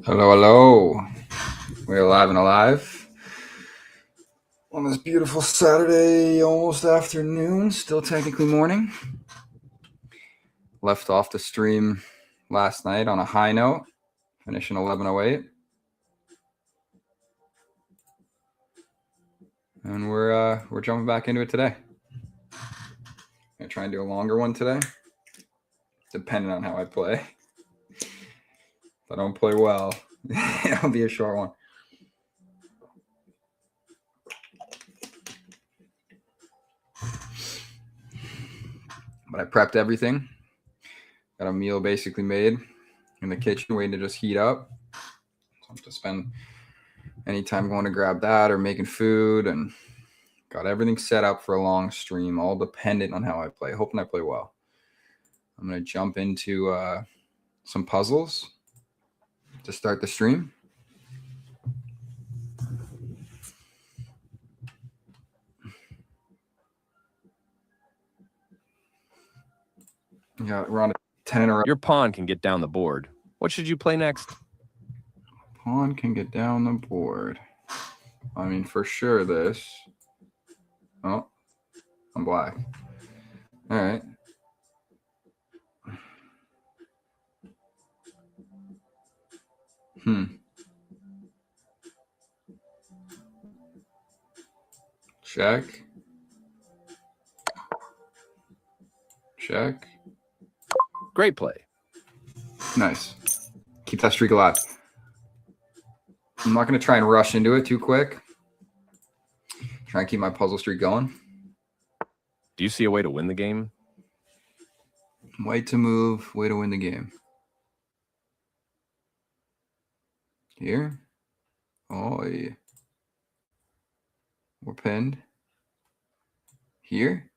Hello, hello. We're alive and alive on this beautiful Saturday, almost afternoon, still technically morning. Left off the stream last night on a high note, finishing 11:08, and we're jumping back into it today. I'm gonna try and do a longer one today, depending on how I play. If I don't play well, it'll be a short one. But I prepped everything. Got a meal basically made in the kitchen, waiting to just heat up. So I have to spend any time going to grab that or making food, and got everything set up for a long stream, all dependent on how I play, hoping I play well. I'm going to jump into some puzzles to start the stream. Yeah, we're on a 10 in a row. Your pawn can get down the board. What should you play next? Pawn can get down the board. I mean, for sure this. Oh, I'm black. All right. Check. Check. Great play. Nice. Keep that streak alive. I'm not going to try and rush into it too quick. Try and keep my puzzle streak going. Do you see a way to win the game? Way to move, way to win the game. Here. Oh, yeah. We're pinned. Here.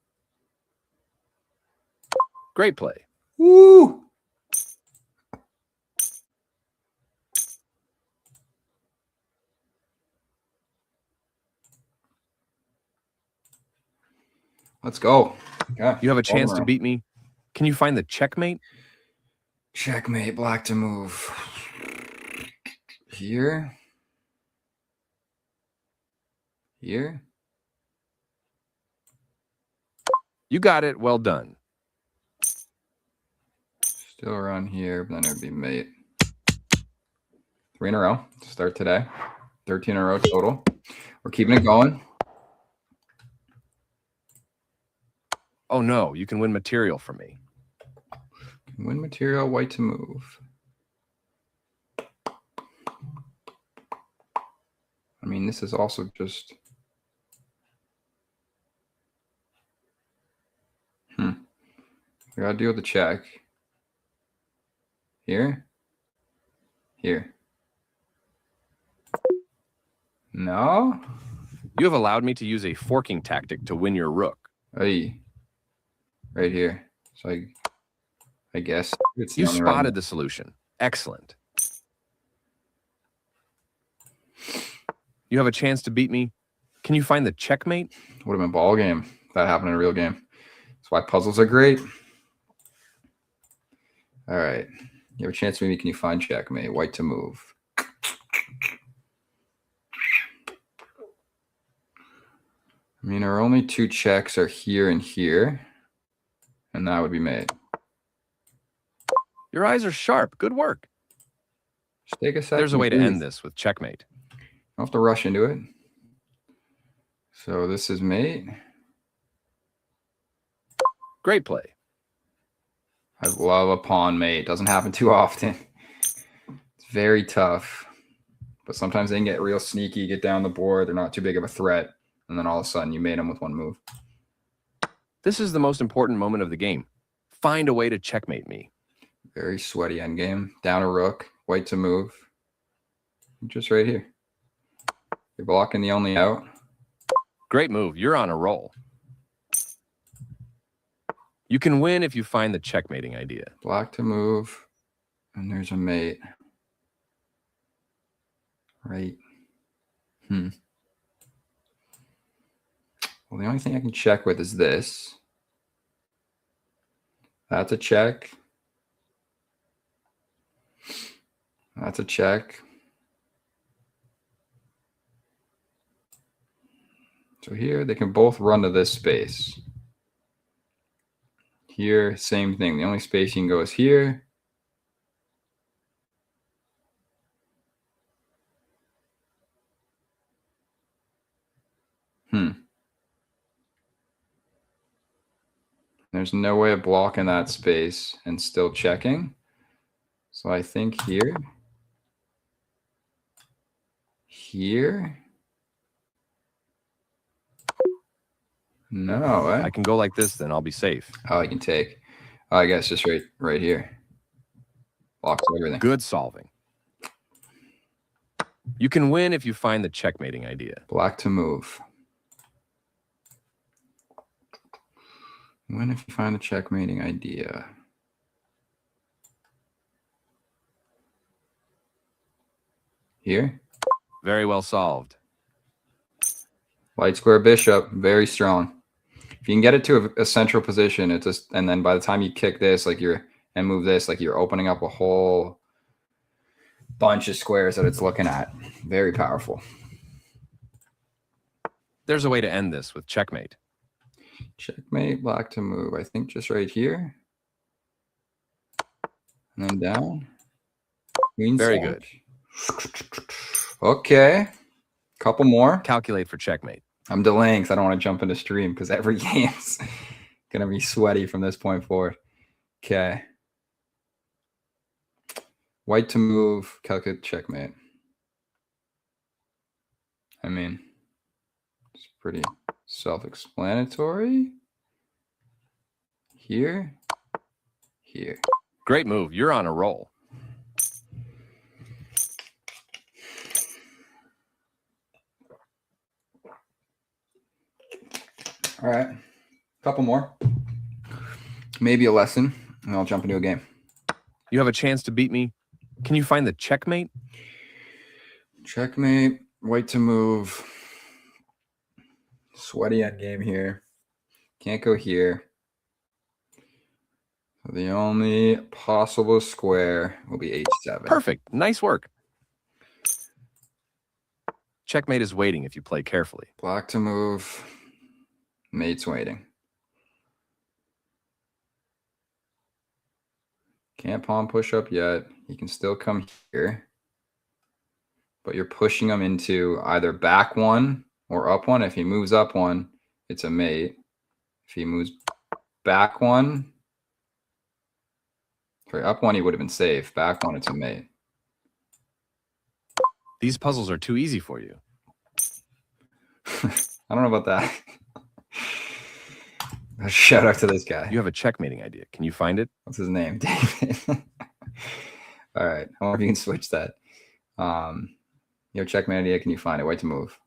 Great play. Woo! Let's go. Okay. You have a chance to beat me. Can you find the checkmate? Checkmate, black to move. Here. Here. You got it. Well done. Still around here, but then it would be mate. 3 in a row to start today. 13 in a row total. We're keeping it going. Oh, no. You can win material from me. Win material, white to move. I mean, this is also just... I got to deal with the check. Here. Here. No? You have allowed me to use a forking tactic to win your rook. Hey. Right here. So I guess it's you spotted the solution. Excellent. You have a chance to beat me. Can you find the checkmate? Would have been ball game if that happened in a real game. That's why puzzles are great. All right. You have a chance to beat me. Can you find checkmate? White to move. I mean, our only 2 checks are here and here. And that would be mate. Your eyes are sharp. Good work. Just take a second. There's a way to end this with checkmate. Don't have to rush into it. So this is mate. Great play. I love a pawn mate. Doesn't happen too often. It's very tough. But sometimes they can get real sneaky, get down the board. They're not too big of a threat. And then all of a sudden you made them with 1 move. This is the most important moment of the game. Find a way to checkmate me. Very sweaty endgame. Down a rook. White to move. Just right here. You're blocking the only out. Great move. You're on a roll. You can win if you find the checkmating idea. Black to move. And there's a mate. Right. Well, the only thing I can check with is this. That's a check. That's a check. So here they can both run to this space. Here, same thing. The only space you can go is here. There's no way of blocking that space and still checking. So I think here. No, I can go like this, then I'll be safe. Oh, I can take. Oh, I guess just right here. Blocks everything. Good solving. You can win if you find the checkmating idea. Black to move. Win if you find the checkmating idea. Here. Very well solved. Light square bishop, very strong. If you can get it to a central position, it just, and then by the time you kick this, and move this, you're opening up a whole bunch of squares that it's looking at. Very powerful. There's a way to end this with checkmate. Checkmate, black to move. I think just right here. And then down. Queen Very side. good. Okay. Couple more. Calculate for checkmate. I'm delaying because I don't want to jump into stream because every game's going to be sweaty from this point forward. Okay. White to move, calculate checkmate. I mean, it's pretty self-explanatory. Here. Great move. You're on a roll. All right. Couple more. Maybe a lesson, and I'll jump into a game. You have a chance to beat me. Can you find the checkmate? Checkmate. White to move. Sweaty end game here. Can't go here. The only possible square will be h7. Perfect. Nice work. Checkmate is waiting if you play carefully. Black to move. Mate's waiting. Can't pawn push up yet. He can still come here. But you're pushing him into either back one or up one. If he moves up one, it's a mate. If he moves back one, sorry, up one, he would have been safe. Back one, it's a mate. These puzzles are too easy for you. I don't know about that. Shout out to this guy. You have a checkmating idea. Can you find it? What's his name? David. All right. I wonder if you can switch that. You have checkmate idea. Can you find it? White to move.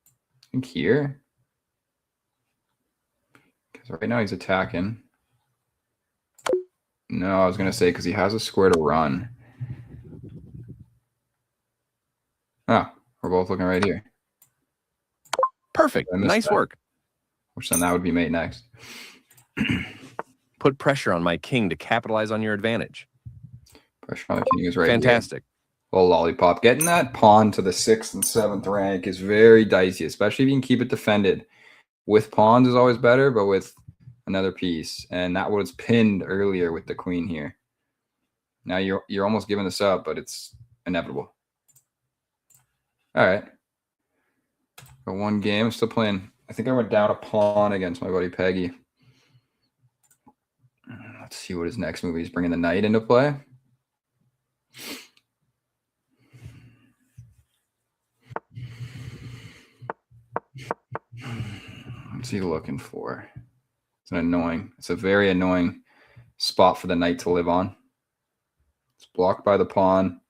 I think here. Because right now he's attacking. No, I was going to say because he has a square to run. Oh, we're both looking right here. Perfect. Nice work. Which then that would be mate next. Put pressure on my king to capitalize on your advantage. Pressure on the king is right Fantastic. Here. Little lollipop. Getting that pawn to the 6th and 7th rank is very dicey, especially if you can keep it defended. With pawns is always better, but with another piece. And that was pinned earlier with the queen here. Now you're almost giving this up, but it's inevitable. All right. Got one game. I'm still playing. I think I went down a pawn against my buddy Peggy. Let's see what his next move is. He's bringing the knight into play. What's he looking for? It's a very annoying spot for the knight to live on. It's blocked by the pawn.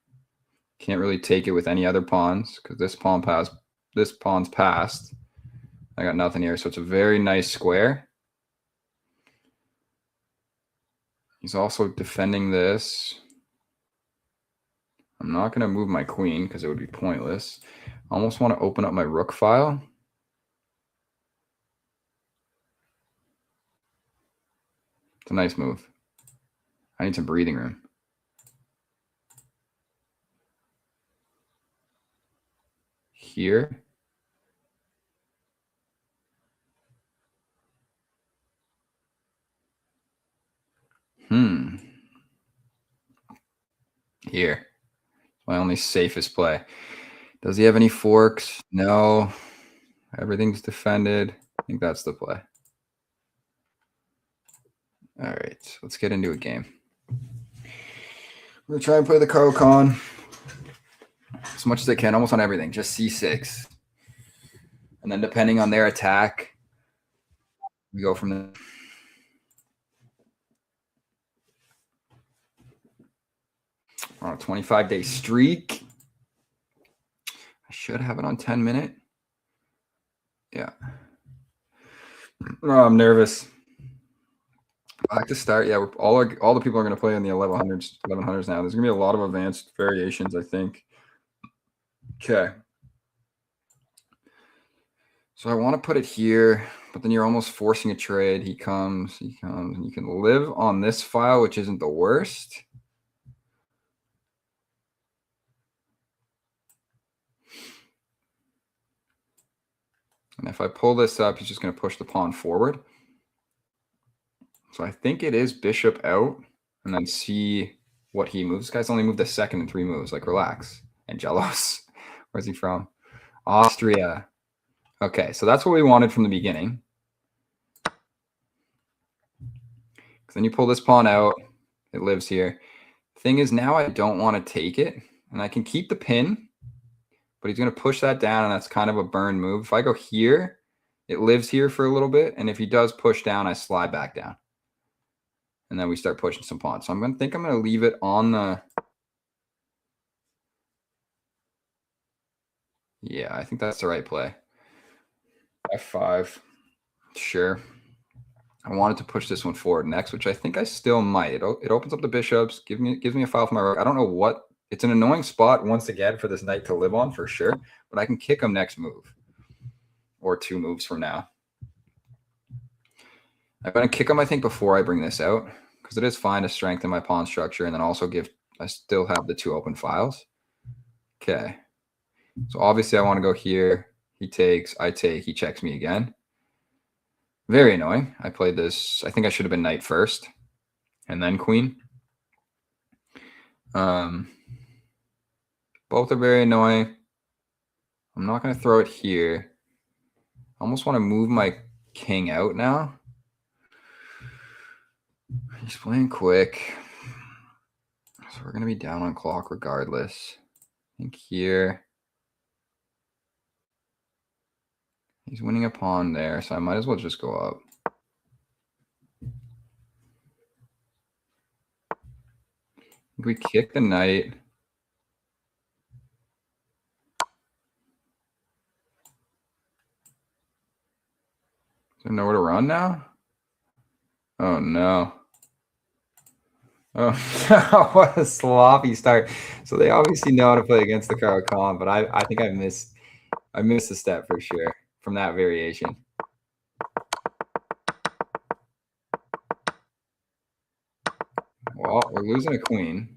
Can't really take it with any other pawns because this pawn's passed. I got nothing here, so it's a very nice square. He's also defending this. I'm not going to move my queen because it would be pointless. I almost want to open up my rook file. It's a nice move. I need some breathing room. here. Here. My only safest play. Does he have any forks? No. Everything's defended. I think that's the play. All right, let's get into a game. We're going to try and play the Caro con as much as I can, almost on everything. Just C6. And then depending on their attack, we go from there. On a 25-day streak. I should have it on 10-minute. Yeah. Oh, I'm nervous. Back to start. Yeah, all the people are going to play in the 1100s now. There's going to be a lot of advanced variations, I think. Okay. So I want to put it here, but then you're almost forcing a trade. He comes, and you can live on this file, which isn't the worst. And if I pull this up, he's just going to push the pawn forward. So I think it is bishop out and then see what he moves. This guy's only moved the second in 3 moves. Like, relax. Angelos. Where's he from? Austria. Okay, so that's what we wanted from the beginning. Then you pull this pawn out. It lives here. Thing is, now I don't want to take it. And I can keep the pin. But he's going to push that down, and that's kind of a burn move. If I go here, it lives here for a little bit. And if he does push down, I slide back down. And then we start pushing some pawns. So I'm going to leave it on the... Yeah, I think that's the right play. F5. Sure. I wanted to push this one forward next, which I think I still might. It opens up the bishops, gives me a file for my rook. I don't know what... It's an annoying spot, once again, for this knight to live on, for sure. But I can kick him next move. Or 2 moves from now. I'm going to kick him, I think, before I bring this out. Because it is fine to strengthen my pawn structure and then also I still have the 2 open files. Okay. So obviously I want to go here. He takes, I take, he checks me again. Very annoying. I played this, I think I should have been knight first. And then queen. Both are very annoying. I'm not going to throw it here. I almost want to move my king out now. He's playing quick. So we're going to be down on clock regardless. I think here. He's winning a pawn there, so I might as well just go up. We kick the knight. Is there nowhere to run now? Oh, no. Oh, no. What a sloppy start. So they obviously know how to play against the Caro con, but I think I missed a step for sure from that variation. Well, we're losing a queen.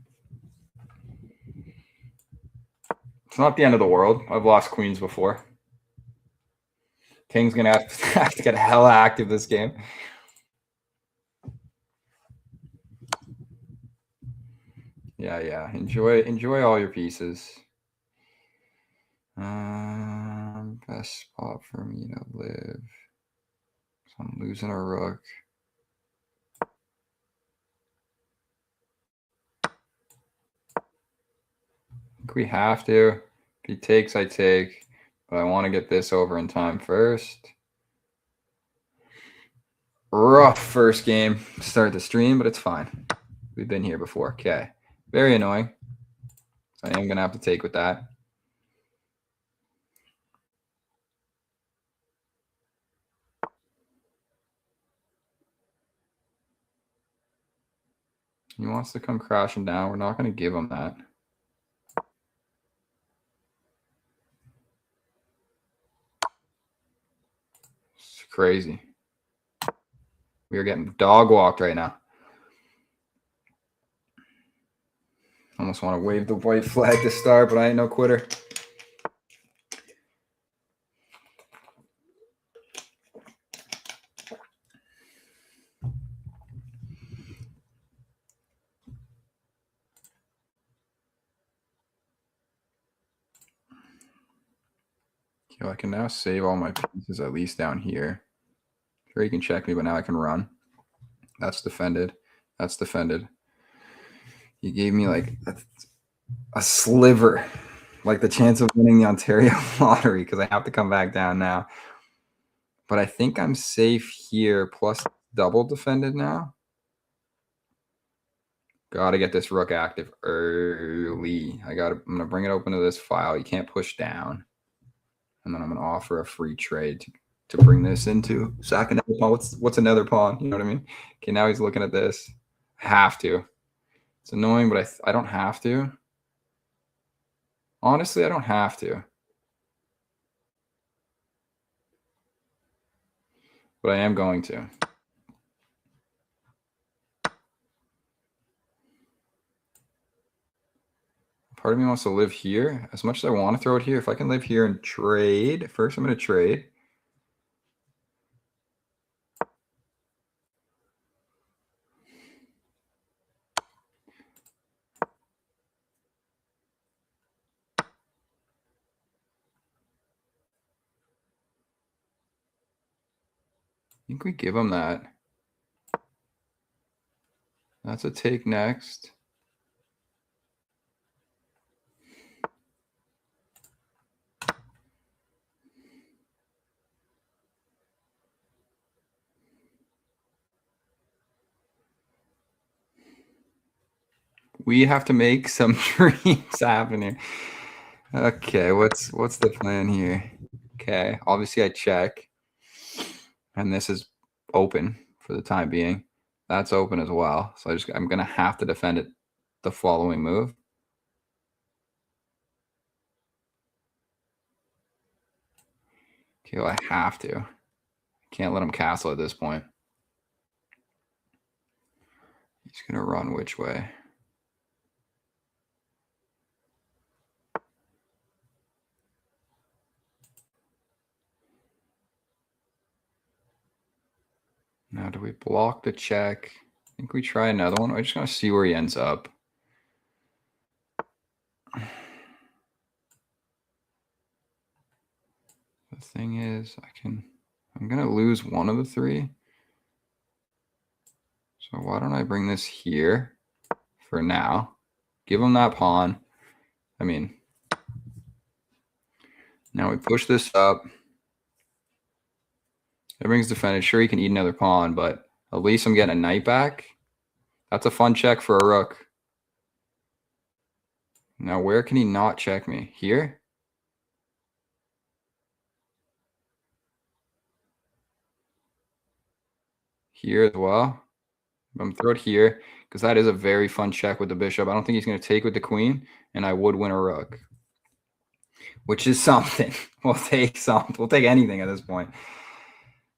It's not the end of the world. I've lost queens before. King's going to have to get hella active this game. Yeah. Enjoy all your pieces. Best spot for me to live. So I'm losing a rook. I think we have to. If he takes, I take. But I want to get this over in time first. Rough first game to start the stream, but it's fine. We've been here before. Okay. Very annoying. So I am going to have to take with that. He wants to come crashing down. We're not going to give him that. It's crazy. We are getting dog walked right now. Almost want to wave the white flag to start, but I ain't no quitter. Okay, I can now save all my pieces at least down here. Sure, he can check me, but now I can run. That's defended. That's defended. He gave me like a sliver, like the chance of winning the Ontario lottery, because I have to come back down now. But I think I'm safe here, plus double defended now. Gotta get this rook active early. I'm gonna bring it open to this file. You can't push down. And then I'm gonna offer a free trade to bring this into sack another pawn. What's another pawn? You know what I mean? Okay, now he's looking at this. I have to. It's annoying, but I don't have to. Honestly, I don't have to. But I am going to. Part of me wants to live here. As much as I want to throw it here, if I can live here and trade, first I'm going to trade. I think we give him that. That's a take next. We have to make some dreams happen here. Okay, what's the plan here? Okay, obviously I check. And this is open for the time being. That's open as well. So I'm gonna have to defend it the following move. Okay, well, I have to. Can't let him castle at this point. He's gonna run which way? Now, do we block the check? I think we try another one. I just want to see where he ends up. The thing is, I'm going to lose one of the three. So why don't I bring this here for now? Give him that pawn. I mean, now we push this up. Everything's defended. Sure, he can eat another pawn, but at least I'm getting a knight back. That's a fun check for a rook. Now, where can he not check me? Here? Here as well. I'm going to throw it here because that is a very fun check with the bishop. I don't think he's going to take with the queen, and I would win a rook, which is something. We'll take something. We'll take anything at this point.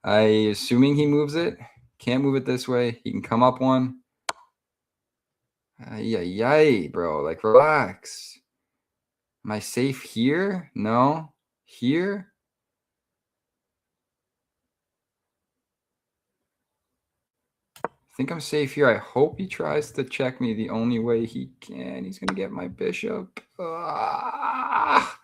Assuming he moves it. Can't move it this way. He can come up one. Yay, bro. Like, relax. Am I safe here? No. Here? I think I'm safe here. I hope he tries to check me the only way he can. He's going to get my bishop. Ah.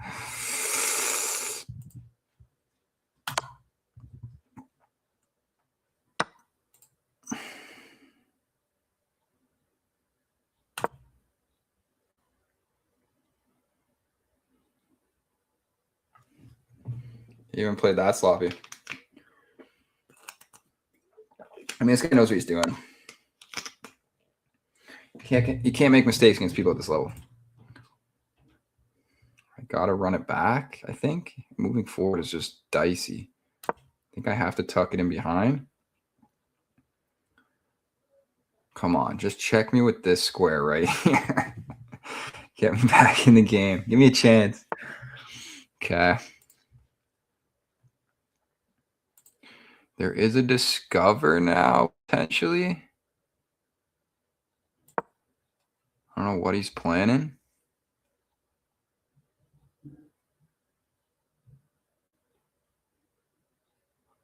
He even played that sloppy. I mean, this guy knows what he's doing. He can't make mistakes against people at this level. I got to run it back, I think. Moving forward is just dicey. I think I have to tuck it in behind. Come on, just check me with this square right here. Get me back in the game. Give me a chance. Okay. There is a discover now, potentially. I don't know what he's planning.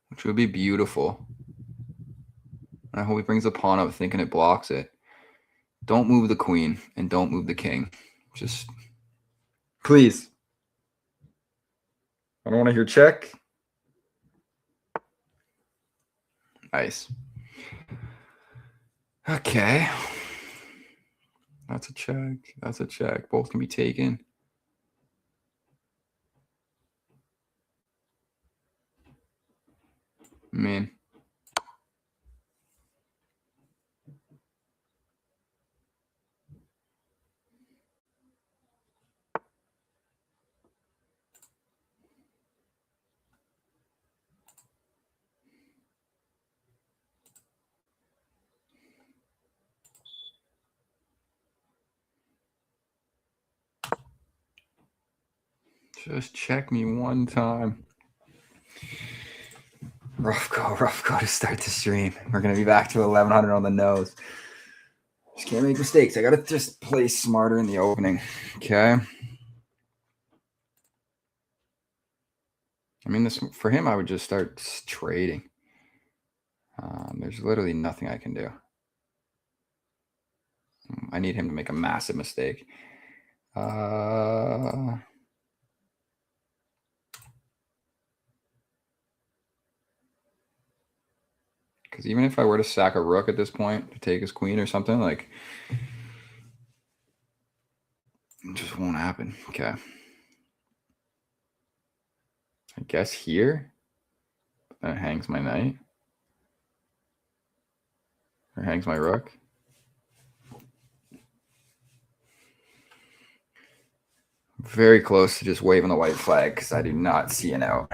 Which would be beautiful. I hope he brings the pawn up thinking it blocks it. Don't move the queen and don't move the king. Just, please. I don't want to hear check. Nice. Okay. That's a check. That's a check. Both can be taken. I mean, just check me one time. Rough go to start the stream. We're going to be back to 1100 on the nose. Just can't make mistakes. I got to just play smarter in the opening. Okay. I mean, this for him, I would just start trading. There's literally nothing I can do. I need him to make a massive mistake. Because even if I were to sack a rook at this point to take his queen or something, like, it just won't happen. Okay. I guess here, then it hangs my knight. Or hangs my rook. Very close to just waving the white flag because I do not see an out.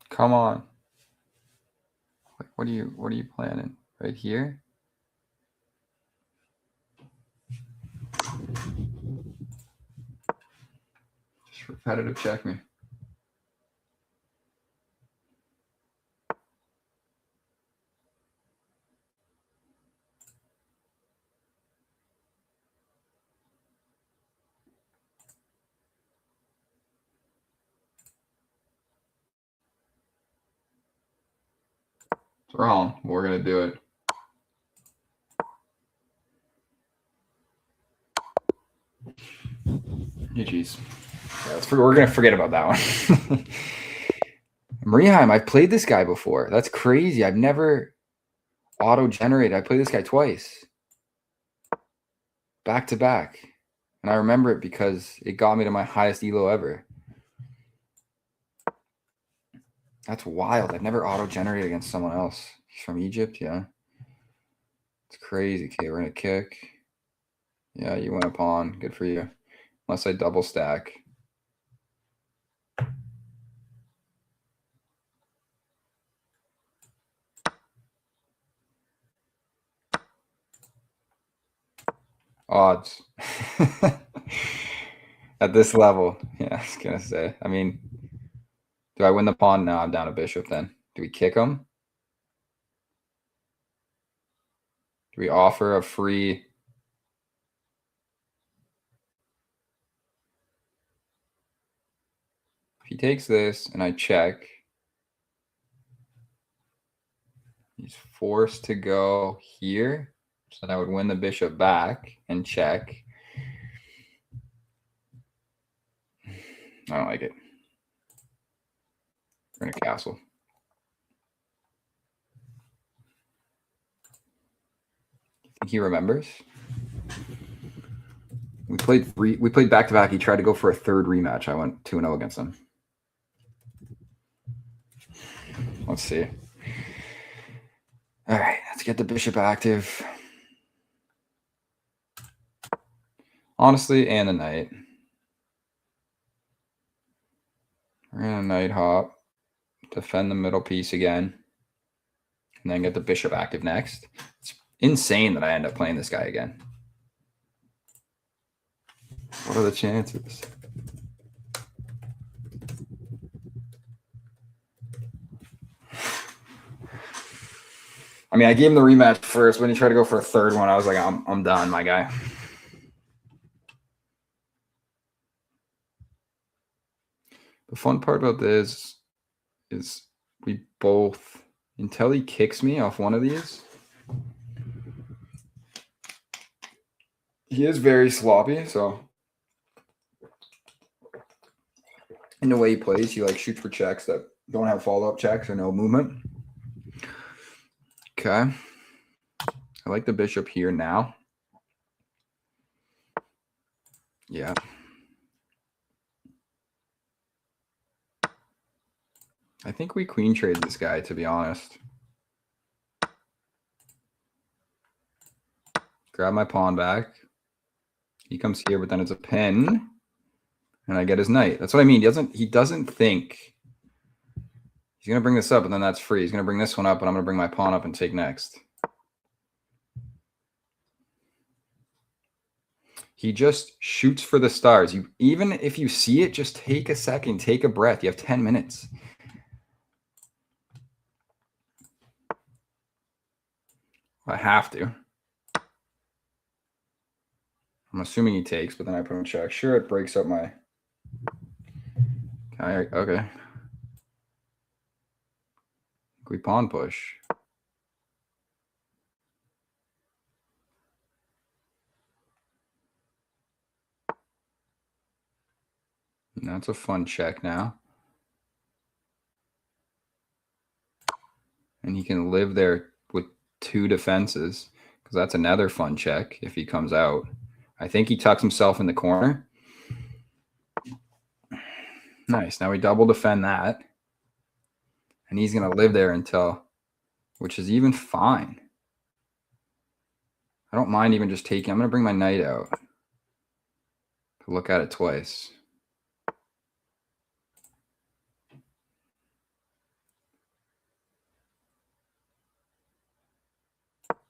Come on. What are you planning? Right here? Just repetitive check me. It's wrong. We're going to do it. GG's. Yeah, we're going to forget about that one. Mariheim, I've played this guy before. That's crazy. I've never auto-generated. I played this guy twice. Back to back. And I remember it because it got me to my highest elo ever. That's wild. I've never auto-generated against someone else. He's from Egypt, yeah. It's crazy. Okay, we're going to kick. Yeah, you went a pawn. Good for you. Unless I double stack. Odds. At this level. Yeah, I was going to say. I mean, do I win the pawn? No, I'm down a bishop then. Do we kick him? Do we offer a free... If he takes this and I check, he's forced to go here. So then I would win the bishop back and check. I don't like it. We're going to castle. He remembers. We played back to back. He tried to go for a third rematch. I went 2-0 against him. Let's see. All right, let's get the bishop active. Honestly, and the knight. We're gonna knight hop, defend the middle piece again, and then get the bishop active next. It's insane that I end up playing this guy again. What are the chances? I mean, I gave him the rematch first. When he tried to go for a third one, I was like, I'm done, my guy. The fun part about this is we both until he kicks me off one of these. He is very sloppy, so in the way he plays, he like shoots for checks that don't have follow-up checks or no movement. Okay. I like the bishop here now. Yeah. I think we queen trade this guy, to be honest. Grab my pawn back. He comes here, but then it's a pin. And I get his knight. That's what I mean. He doesn't think he's going to bring this up, and then that's free. He's going to bring this one up, and I'm going to bring my pawn up and take next. He just shoots for the stars. Even if you see it, just take a second, take a breath. You have 10 minutes. I have to. I'm assuming he takes, but then I put him check. Sure, it breaks up my... Okay. We pawn push. That's a fun check now. And he can live there with 2 defenses, because that's another fun check if he comes out. I think he tucks himself in the corner. Nice. Now we double defend that. And he's going to live there until, which is even fine. I don't mind even just taking. I'm going to bring my knight out to look at it twice.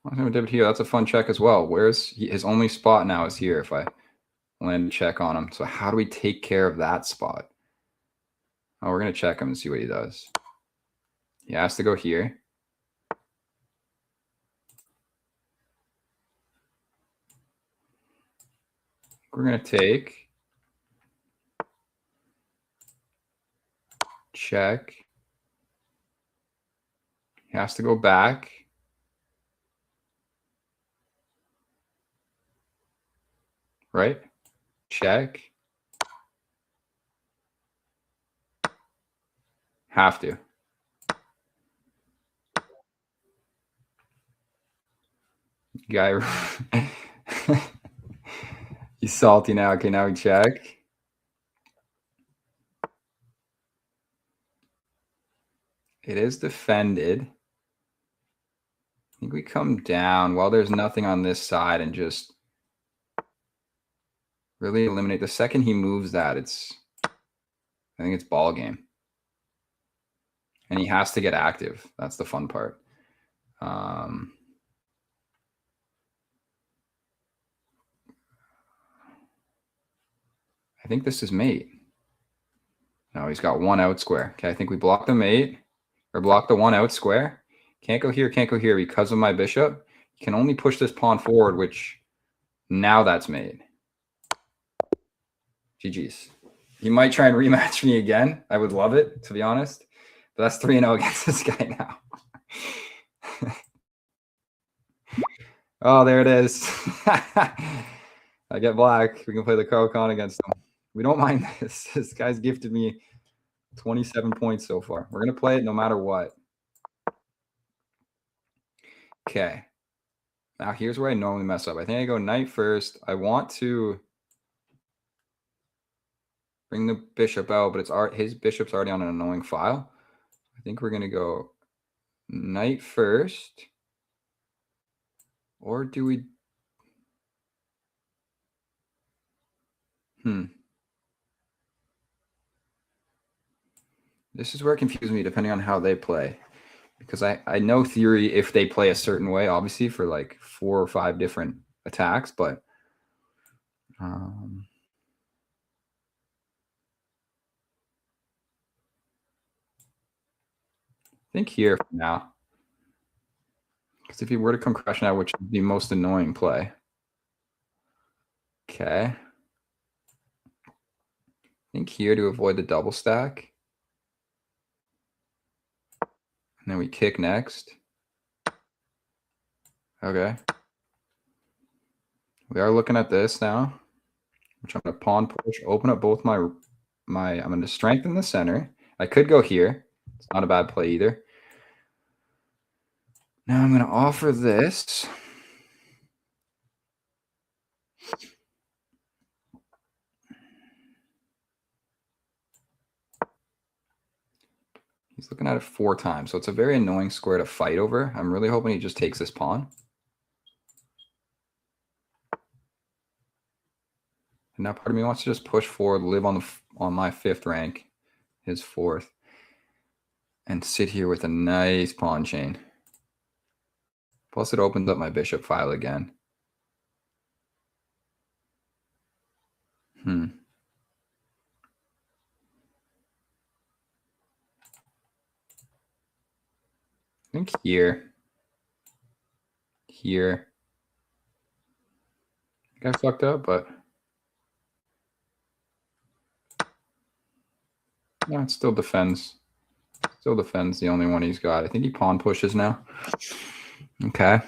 I'm going to dip it here. That's a fun check as well. Where's his only spot now is here if I land a check on him. So how do we take care of that spot? Oh, we're going to check him and see what he does. He has to go here. We're going to take. Check. He has to go back. Right? Check. Have to. Guy. He's salty now. Okay, now we check. It is defended. I think we come down while there's nothing on this side and just really eliminate. The second he moves that, I think it's ball game. And he has to get active. That's the fun part. I think this is mate. No, he's got 1 out square. Okay, I think we block the mate or block the 1 out square. Can't go here because of my bishop. You can only push this pawn forward, which now that's mate. GG's. He might try and rematch me again. I would love it, to be honest. But that's 3-0 against this guy now. Oh, there it is. I get black. We can play the Caro against him. We don't mind this. This guy's gifted me 27 points so far. We're going to play it no matter what. Okay. Now here's where I normally mess up. I think I go knight first. I want to bring the bishop out, but his bishop's already on an annoying file. I think we're going to go knight first. Or do we... This is where it confuses me depending on how they play. Because I know theory if they play a certain way, obviously, for like 4 or 5 different attacks, but I think here for now. Because if he were to come crashing out, which would be the most annoying play. Okay. I think here to avoid the double stack. then we kick next. Okay. We are looking at this now. I'm trying to pawn push, open up both I'm going to strengthen the center. I could go here. It's not a bad play either. Now I'm going to offer this. He's looking at it 4 times, so it's a very annoying square to fight over. I'm really hoping he just takes this pawn. And now part of me wants to just push forward, live on my 5th rank, his 4th, and sit here with a nice pawn chain. Plus it opens up my bishop file again. I think here. I fucked up, but no, it still defends. Still defends the only one he's got. I think he pawn pushes now. Okay.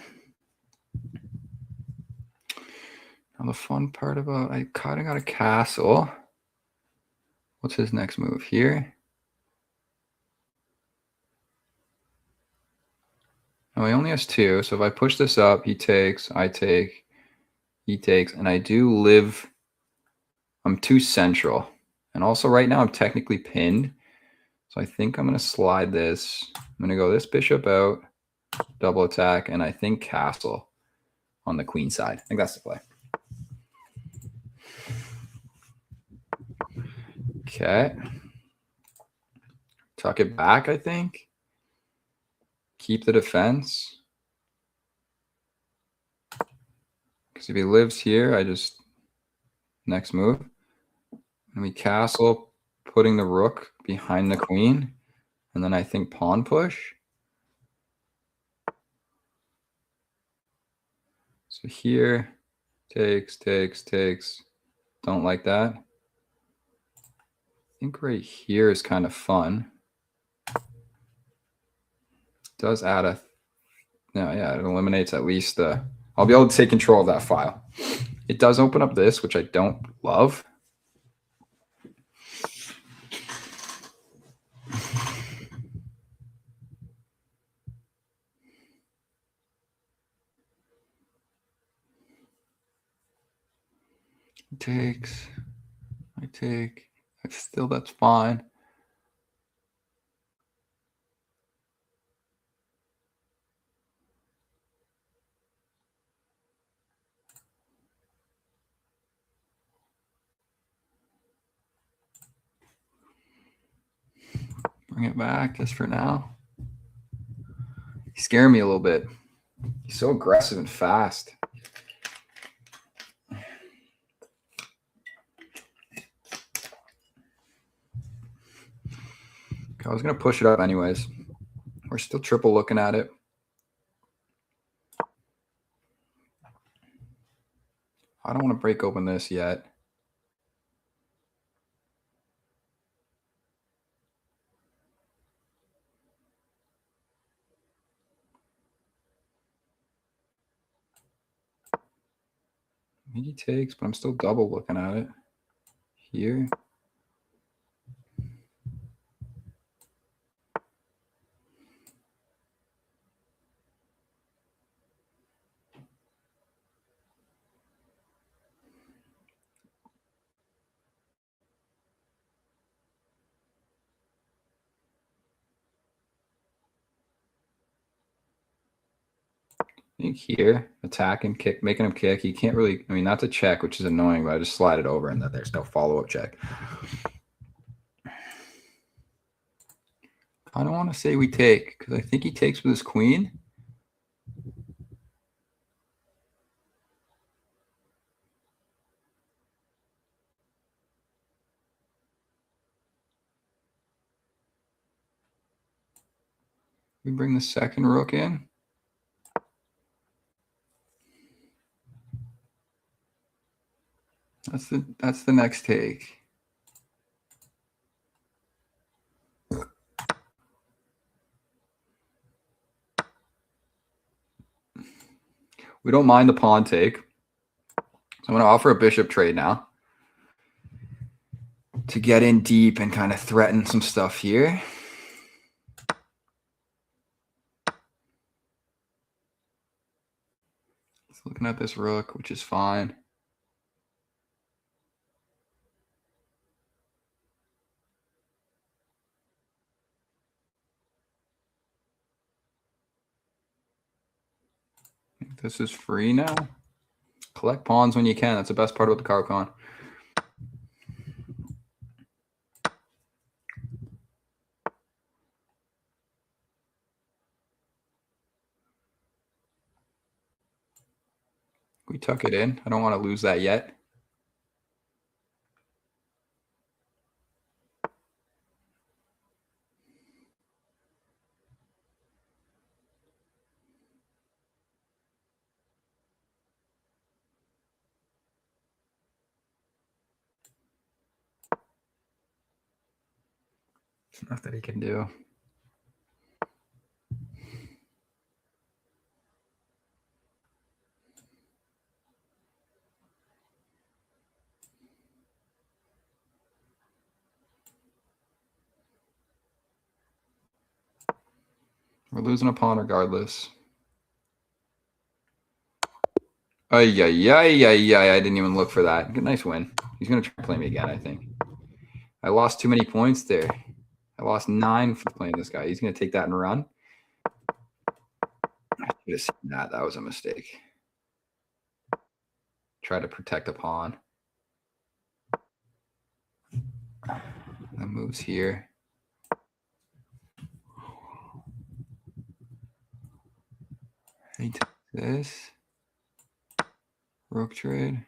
Now the fun part about I kind of got a castle. What's his next move here? Oh, he only has 2. So if I push this up, he takes, I take, he takes, and I do live. I'm too central. And also right now I'm technically pinned. So I think I'm going to slide this. I'm going to go this bishop out, double attack, and I think castle on the queen side. I think that's the play. Okay. Tuck it back, I think. Keep the defense. Because if he lives here, I just... Next move. And we castle, putting the rook behind the queen. And then I think pawn push. So here, takes. Don't like that. I think right here is kind of fun. Does add a... No, yeah, it eliminates at least the... I'll be able to take control of that file. It does open up this, which I don't love. Takes. I take. Still, that's fine. Bring it back just for now. He's scaring me a little bit. He's so aggressive and fast. I was going to push it up anyways. We're still triple looking at it. I don't want to break open this yet. I think he takes, but I'm still double looking at it. Here. I think here, attack and kick, making him kick. He can't really, I mean, not to check, which is annoying, but I just slide it over and then there's no follow-up check. I don't want to say we take, because I think he takes with his queen. We bring the second rook in. That's the next take. We don't mind the pawn take. So I'm going to offer a bishop trade now to get in deep and kind of threaten some stuff here. He's looking at this rook, which is fine. This is free now. Collect pawns when you can. That's the best part about the Caro con. We tuck it in. I don't want to lose that yet. There's nothing he can do. We're losing a pawn regardless. I didn't even look for that. Good, nice win. He's going to try to play me again, I think. I lost too many points there. I lost 9 for playing this guy. He's going to take that and run. I should have seen that. That was a mistake. Try to protect a pawn. That moves here. He takes this. Rook trade.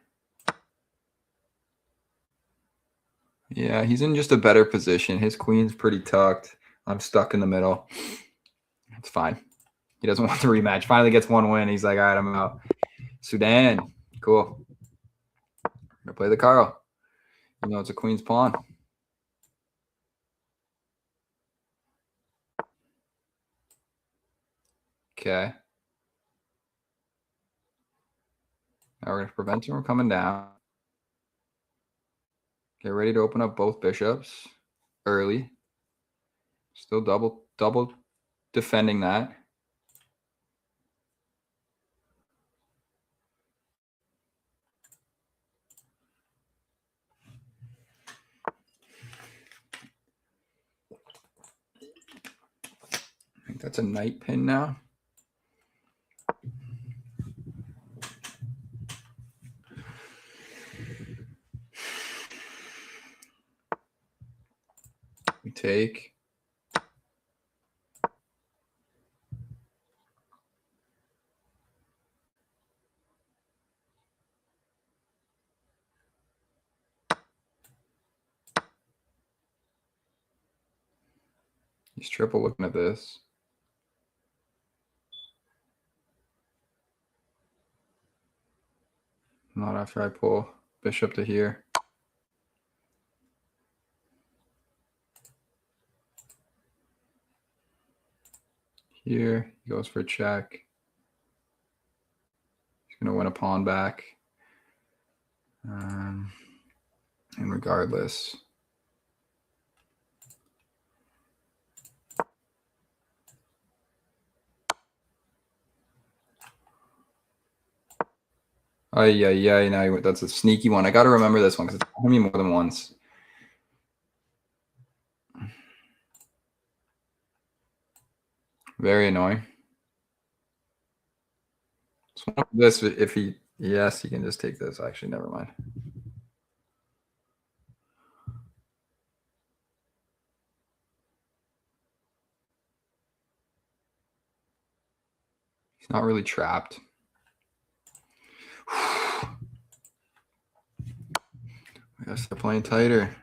Yeah, he's in just a better position. His queen's pretty tucked. I'm stuck in the middle. It's fine. He doesn't want the rematch. Finally gets one win. He's like, all right, I'm out. Sudan. Cool. I'm going to play the Caro. You know, it's a queen's pawn. Okay. Now we're going to prevent him from coming down. Get ready to open up both bishops early. Still double defending that. I think that's a knight pin now. We take. He's triple looking at this. Not after I pull bishop to here. Here, he goes for a check. He's going to win a pawn back. And regardless. Now that's a sneaky one. I got to remember this one because it's happened to me more than once. Very annoying. This, if he, yes, he can just take this. Actually, never mind. He's not really trapped. I guess they're playing tighter.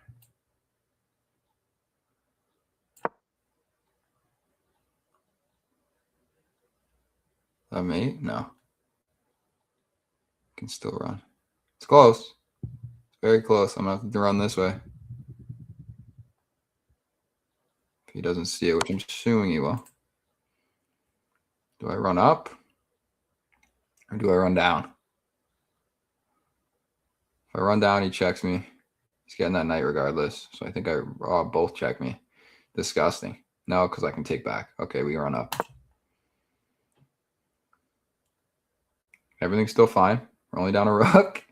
That mate? No. Can still run. It's close. It's very close. I'm going to have to run this way. If he doesn't see it, which I'm assuming he will. Do I run up? Or do I run down? If I run down, he checks me. He's getting that knight regardless. So I think I both check me. Disgusting. No, because I can take back. Okay, we run up. Everything's still fine. We're only down a rook.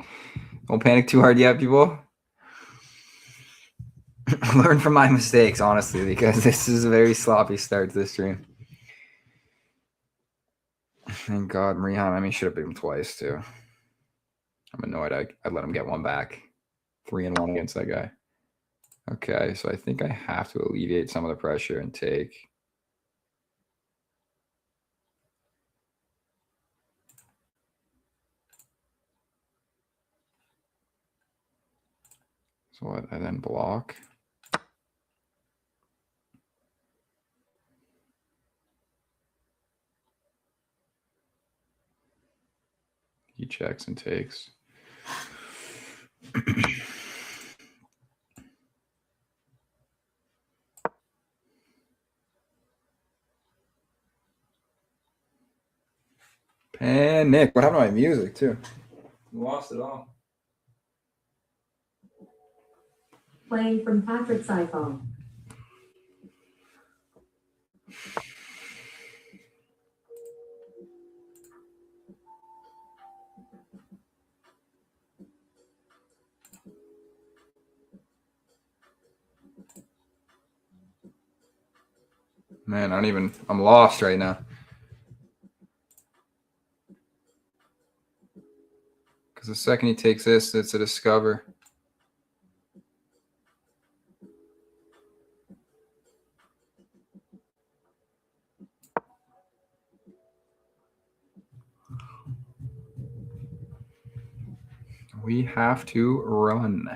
Don't panic too hard yet, people. Learn from my mistakes, honestly, because this is a very sloppy start to this stream. Thank God, Marihan. I mean, should have beat him twice, too. I'm annoyed I let him get one back. 3-1 against that guy. Okay, so I think I have to alleviate some of the pressure and take. So what? I then block. He checks and takes. Panic. What happened to my music, too? Lost it all. Playing from Patrick's iPhone. Man, I'm lost right now. Because the second he takes this, it's a discover. We have to run.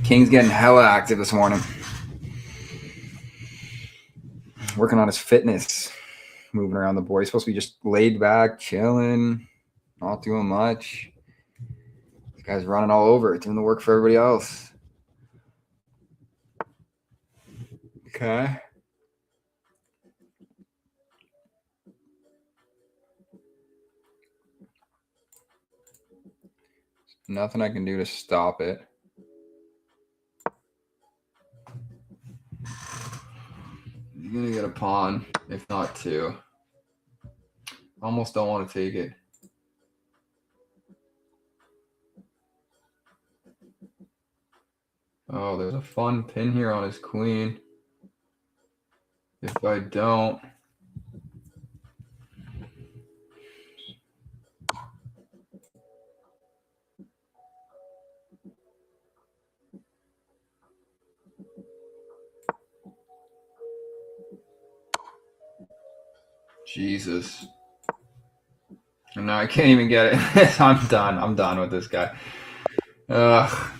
King's getting hella active this morning. Working on his fitness. Moving around the board. He's supposed to be just laid back, chilling, not doing much. This guy's running all over, doing the work for everybody else. Okay. Nothing I can do to stop it. He's going to get a pawn, if not two. Almost don't want to take it. Oh, there's a fun pin here on his queen. If I don't. Jesus. And now I can't even get it. I'm done. I'm done with this guy. Ugh.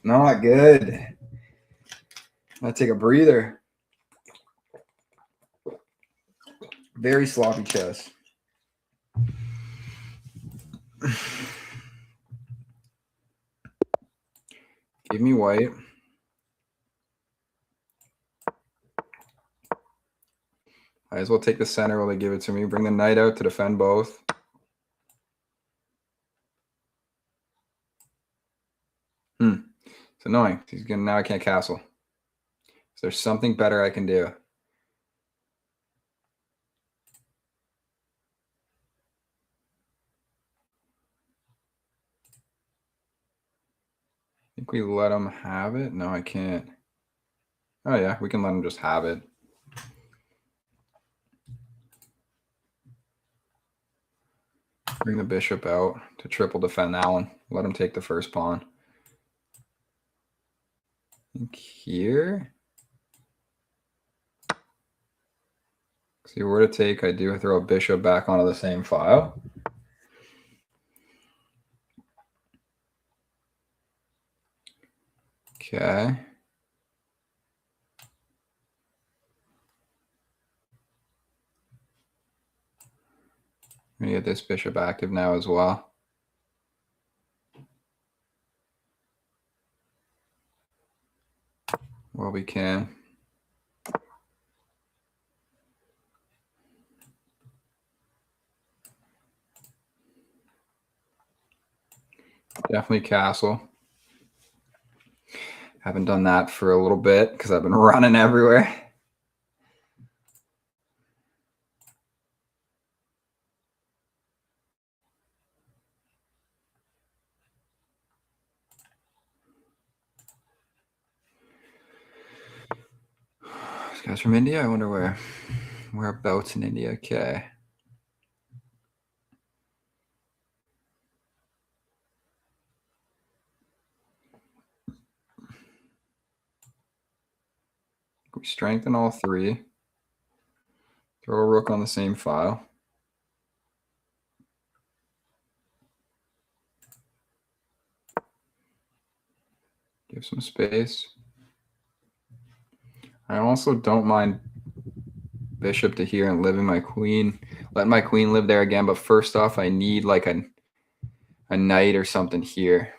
Not good. I'm going to take a breather. Very sloppy chess. Give me white. Might as well take the center while they give it to me. Bring the knight out to defend both. It's annoying. Now I can't castle. Is there something better I can do? I think we let him have it. No, I can't. Oh, yeah, we can let him just have it. Bring the bishop out to triple defend that one. Let him take the first pawn. I think here. If he were to take, I do throw a bishop back onto the same file. Okay. I'm going to get this bishop active now as well. Well, we can. Definitely castle. Haven't done that for a little bit because I've been running everywhere. This guy's from India. I wonder whereabouts in India. Okay. We strengthen all three. Throw a rook on the same file. Give some space. I also don't mind bishop to here and letting my queen live there again. But first off, I need like a knight or something here.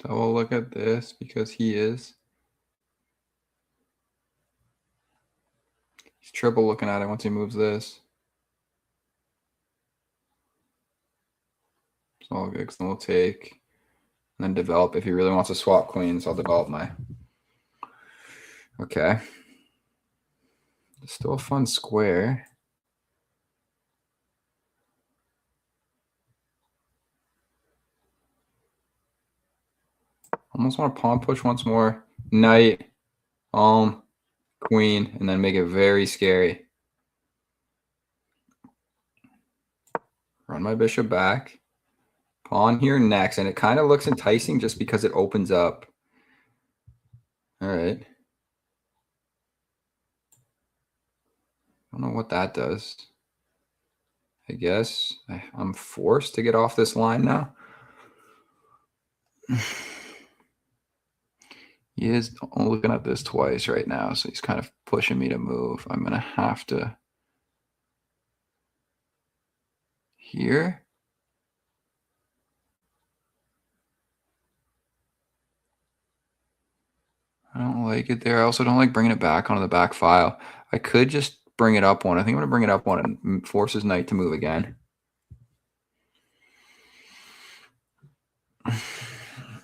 So we'll look at this because he's triple looking at it once he moves this. It's all good because then we'll take and then develop. If he really wants to swap queens, I'll develop my. Okay. It's still a fun square. Almost want to pawn push once more. Knight, queen, and then make it very scary. Run my bishop back. Pawn here next, and it kind of looks enticing just because it opens up. All right. I don't know what that does. I guess I'm forced to get off this line now. He is looking at this twice right now, so he's kind of pushing me to move. I'm going to have to here. I don't like it there. I also don't like bringing it back onto the back file. I could just bring it up one. I think I'm going to bring it up one and force his knight to move again.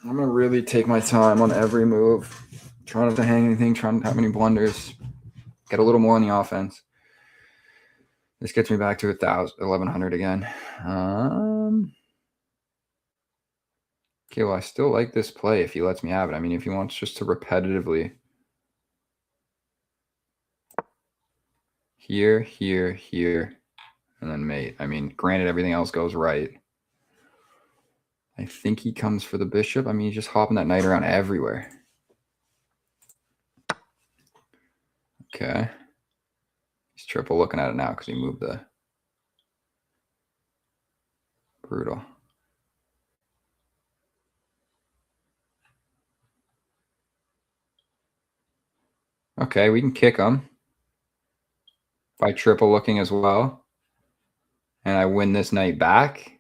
I'm going to really take my time on every move. Try not to hang anything, try not to have any blunders. Get a little more on the offense. This gets me back to 1,100 again. Okay, well, I still like this play if he lets me have it. I mean, if he wants just to repetitively here, here, here, and then mate. I mean, granted, everything else goes right. I think he comes for the bishop. I mean, he's just hopping that knight around everywhere. Okay. He's triple looking at it now because he moved the brutal. Okay, we can kick him by triple looking as well. And I win this knight back.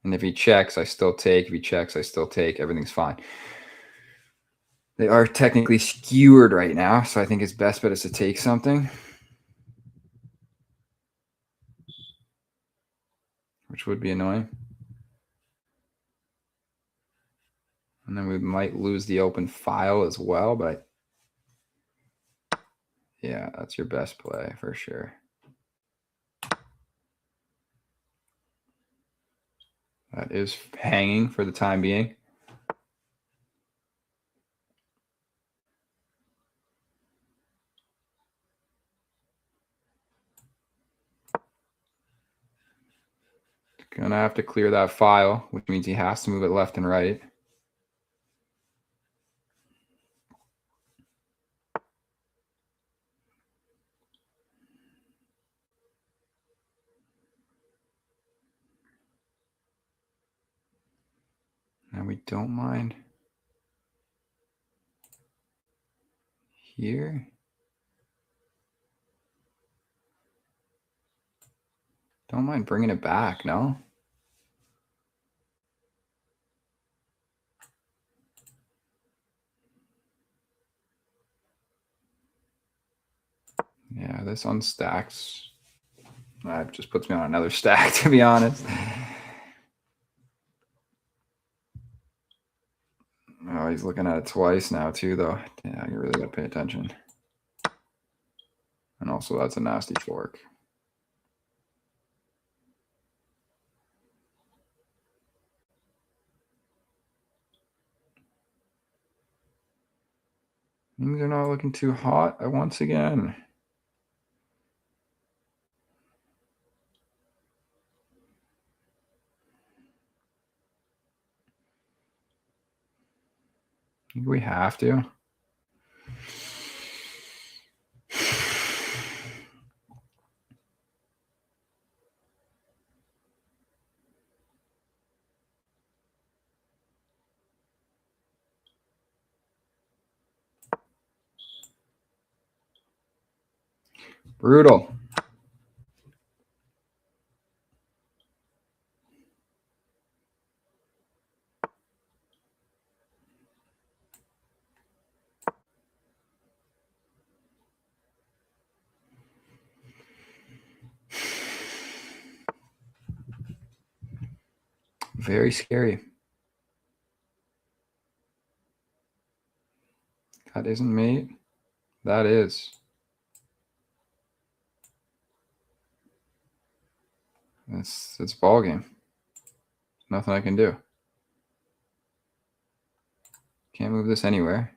And if he checks, I still take. If he checks, I still take. Everything's fine. They are technically skewered right now, so I think his best bet is to take something. Which would be annoying. And then we might lose the open file as well, but yeah, that's your best play for sure. That is hanging for the time being. Gonna have to clear that file, which means he has to move it left and right. And we don't mind here. Don't mind bringing it back, no? Yeah, this unstacks. That just puts me on another stack, to be honest. Oh, he's looking at it twice now, too, though. Yeah, you really got to pay attention. And also, that's a nasty fork. Things are not looking too hot once again. I think we have to. Brutal. Very scary. That isn't mate. That is. It's ball game. Nothing I can do. Can't move this anywhere.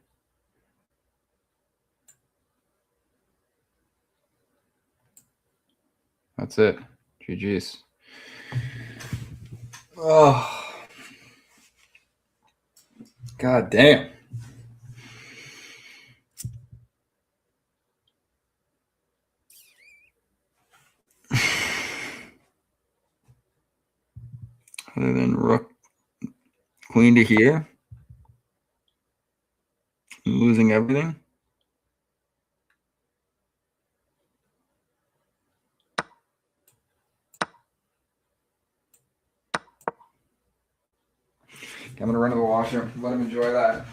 That's it. GG's. Oh. God damn. Other than rook queen to here, losing everything. I'm gonna run to the washer. Let him enjoy that.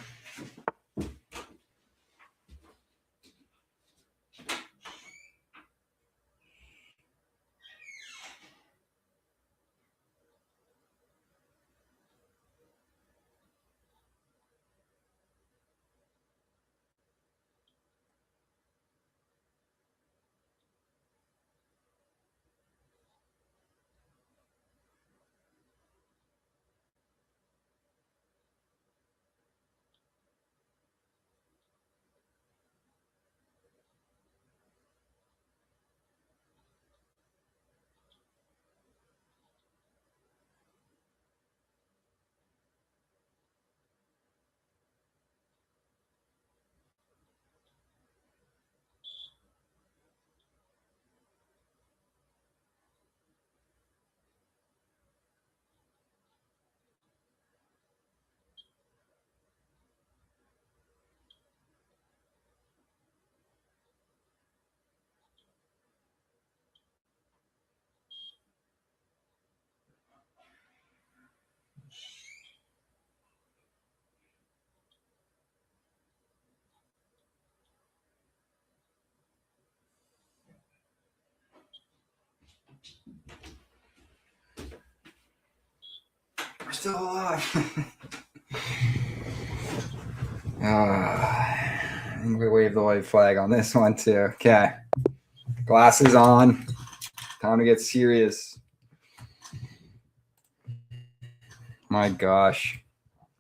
We're still alive. I think we waved the white flag on this one too. Okay. Glasses on. Time to get serious. My gosh.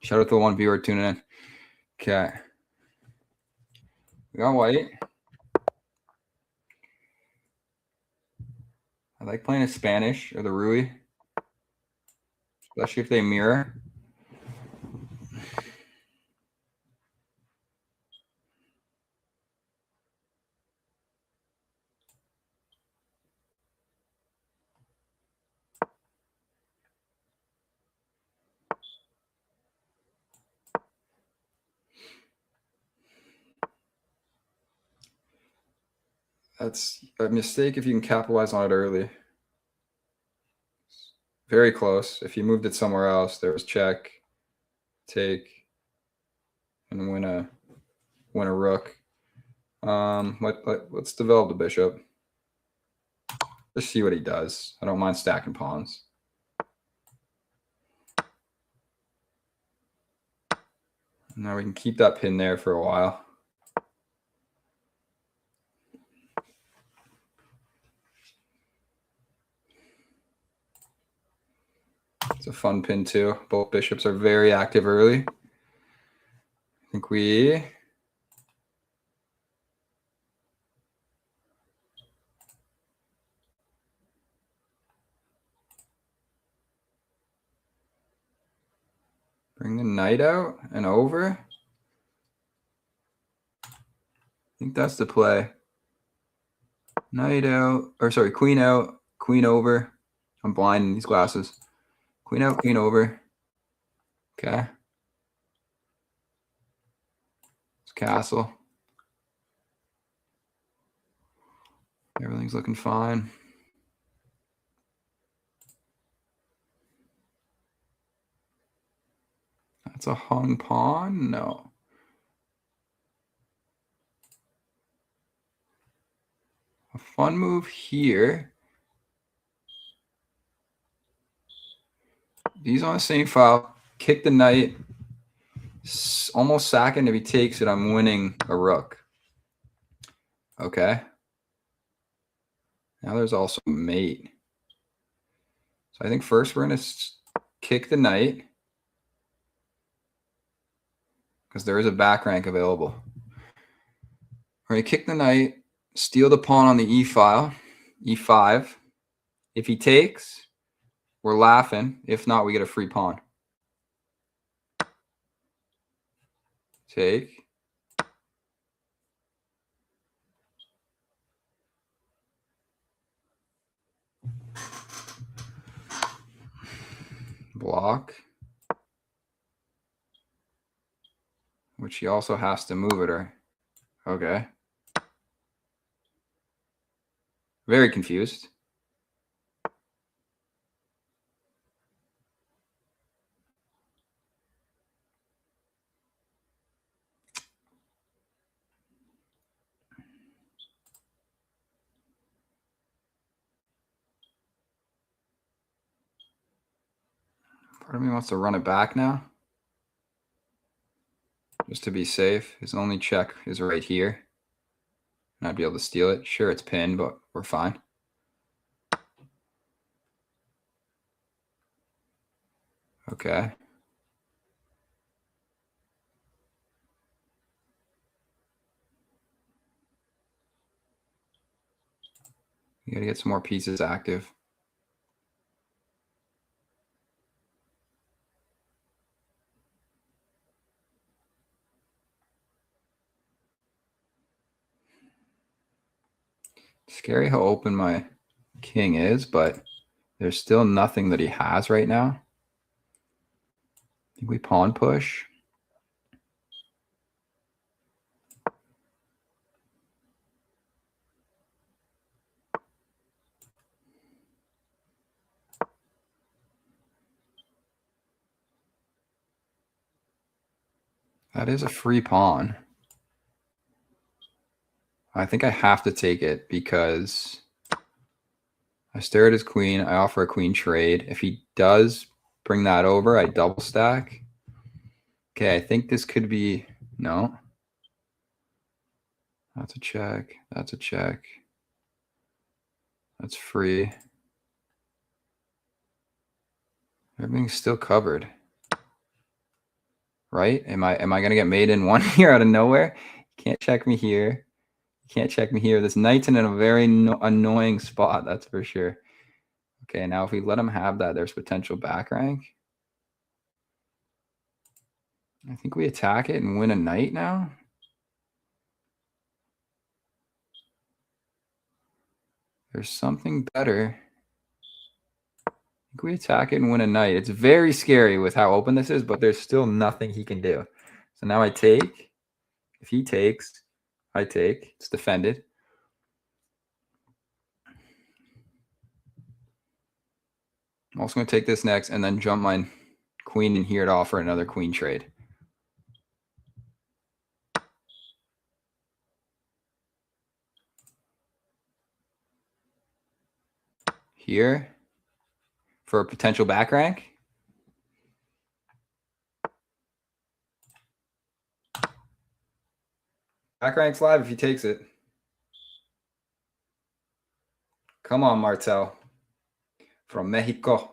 Shout out to the one viewer tuning in. Okay. We got white. I like playing a Spanish or the Rui, especially if they mirror. That's a mistake if you can capitalize on it early. Very close. If you moved it somewhere else, there was check, take, and win a rook. Let's develop the bishop. Just see what he does. I don't mind stacking pawns. Now we can keep that pin there for a while. It's a fun pin too. Both bishops are very active early. I think we bring the knight out and over. I think that's the play. Knight out, or sorry, queen out, queen over. I'm blind in these glasses. Queen out, queen over. Okay. It's castle. Everything's looking fine. That's a hung pawn? No. A fun move here. These on the same file. Kick the knight. Almost sack it. If he takes it, I'm winning a rook. Okay. Now there's also mate. So I think first we're going to kick the knight, because there is a back rank available. We're going to kick the knight, steal the pawn on the e file, e5. If he takes, we're laughing. If not, we get a free pawn. Take. Block. Which he also has to move it, or okay. Very confused. Part of me wants to run it back now, just to be safe. His only check is right here, and I'd be able to steal it. Sure, it's pinned, but we're fine. Okay. You gotta get some more pieces active. Scary how open my king is, but there's still nothing that he has right now. I think we pawn push. That is a free pawn. I think I have to take it because I stare at his queen. I offer a queen trade. If he does bring that over, I double stack. Okay, I think this could be, no. That's a check. That's a check. That's free. Everything's still covered. Right? Am I going to get made in one here out of nowhere? You can't check me here. You can't check me here. This knight's in a very annoying spot, that's for sure. Okay, now if we let him have that, there's potential back rank. I think we attack it and win a knight now. There's something better. I think we attack it and win a knight. It's very scary with how open this is, but there's still nothing he can do. So now I take. If he takes, I take. It's defended. I'm also going to take this next and then jump my queen in here to offer another queen trade. Here for a potential back rank. Back rank's live if he takes it. Come on, Martel. From Mexico.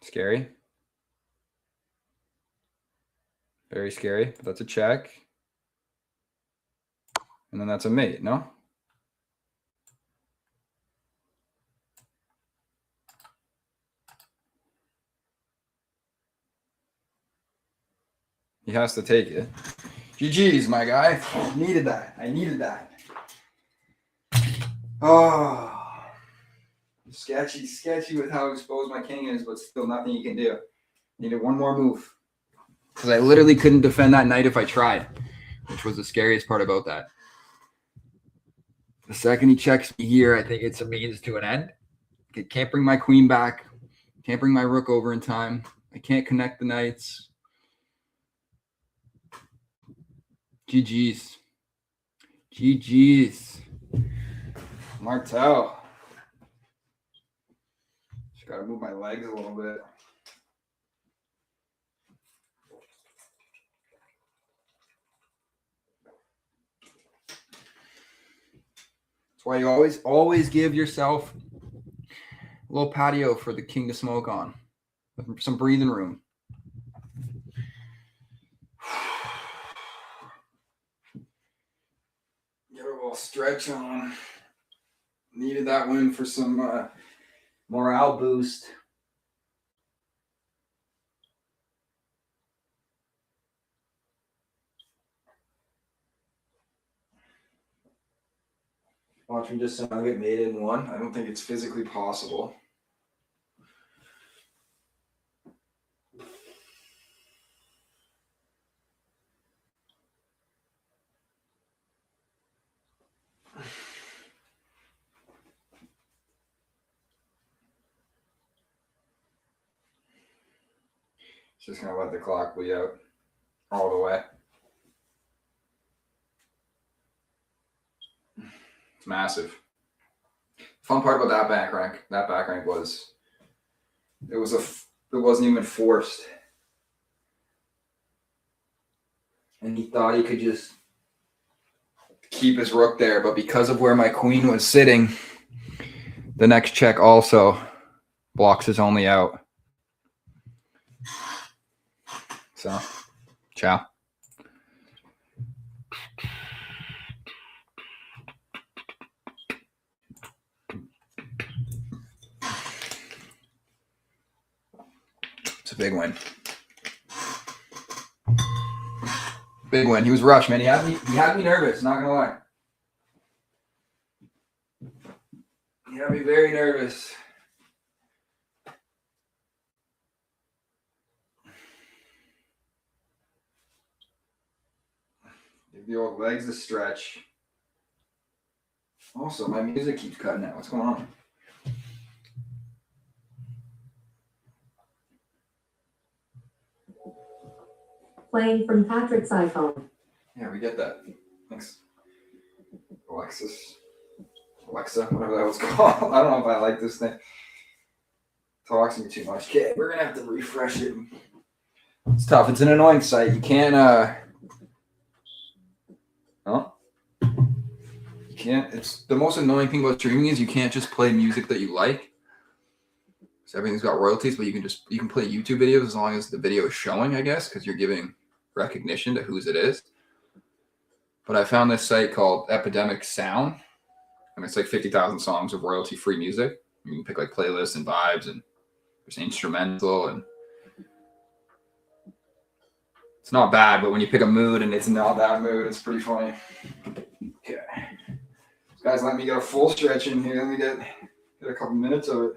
Scary. Very scary, but that's a check. And then that's a mate, no? He has to take it. GG's, my guy. Needed that. I needed that. Oh. Sketchy with how exposed my king is, but still nothing you can do. Needed one more move. Because I literally couldn't defend that knight if I tried, which was the scariest part about that. The second he checks me here, I think it's a means to an end. I can't bring my queen back. Can't bring my rook over in time. I can't connect the knights. GG's. GG's. Martel. Just got to move my legs a little bit. That's why you always give yourself a little patio for the king to smoke on. With some breathing room. Get a little stretch on. Needed that win for some morale boost. Watch me just somehow get made in one. I don't think it's physically possible. Just gonna let the clock bleed out all the way. It's massive. Fun part about that back rank was it wasn't even forced. And he thought he could just keep his rook there, but because of where my queen was sitting, the next check also blocks his only out. So, ciao. It's a big win. Big win. He was rushed, man. He had me nervous, not gonna lie. He had me very nervous. Give the old legs a stretch. Also, my music keeps cutting out. What's going on? Playing from Patrick's iPhone. Yeah, we get that. Thanks. Alexa, whatever that was called. I don't know if I like this thing. Talks to me too much. Okay, we're gonna have to refresh it. It's tough. It's an annoying site. You can't You can't. It's the most annoying thing about streaming is you can't just play music that you like. So everything's got royalties, but you can play YouTube videos as long as the video is showing, I guess, because you're giving recognition to whose it is. But I found this site called Epidemic Sound, and it's like 50,000 songs of royalty-free music. You can pick like playlists and vibes, and there's instrumental, and it's not bad. But when you pick a mood and it's not that mood, it's pretty funny. Okay, guys, let me get a full stretch in here. Let me get a couple minutes of it.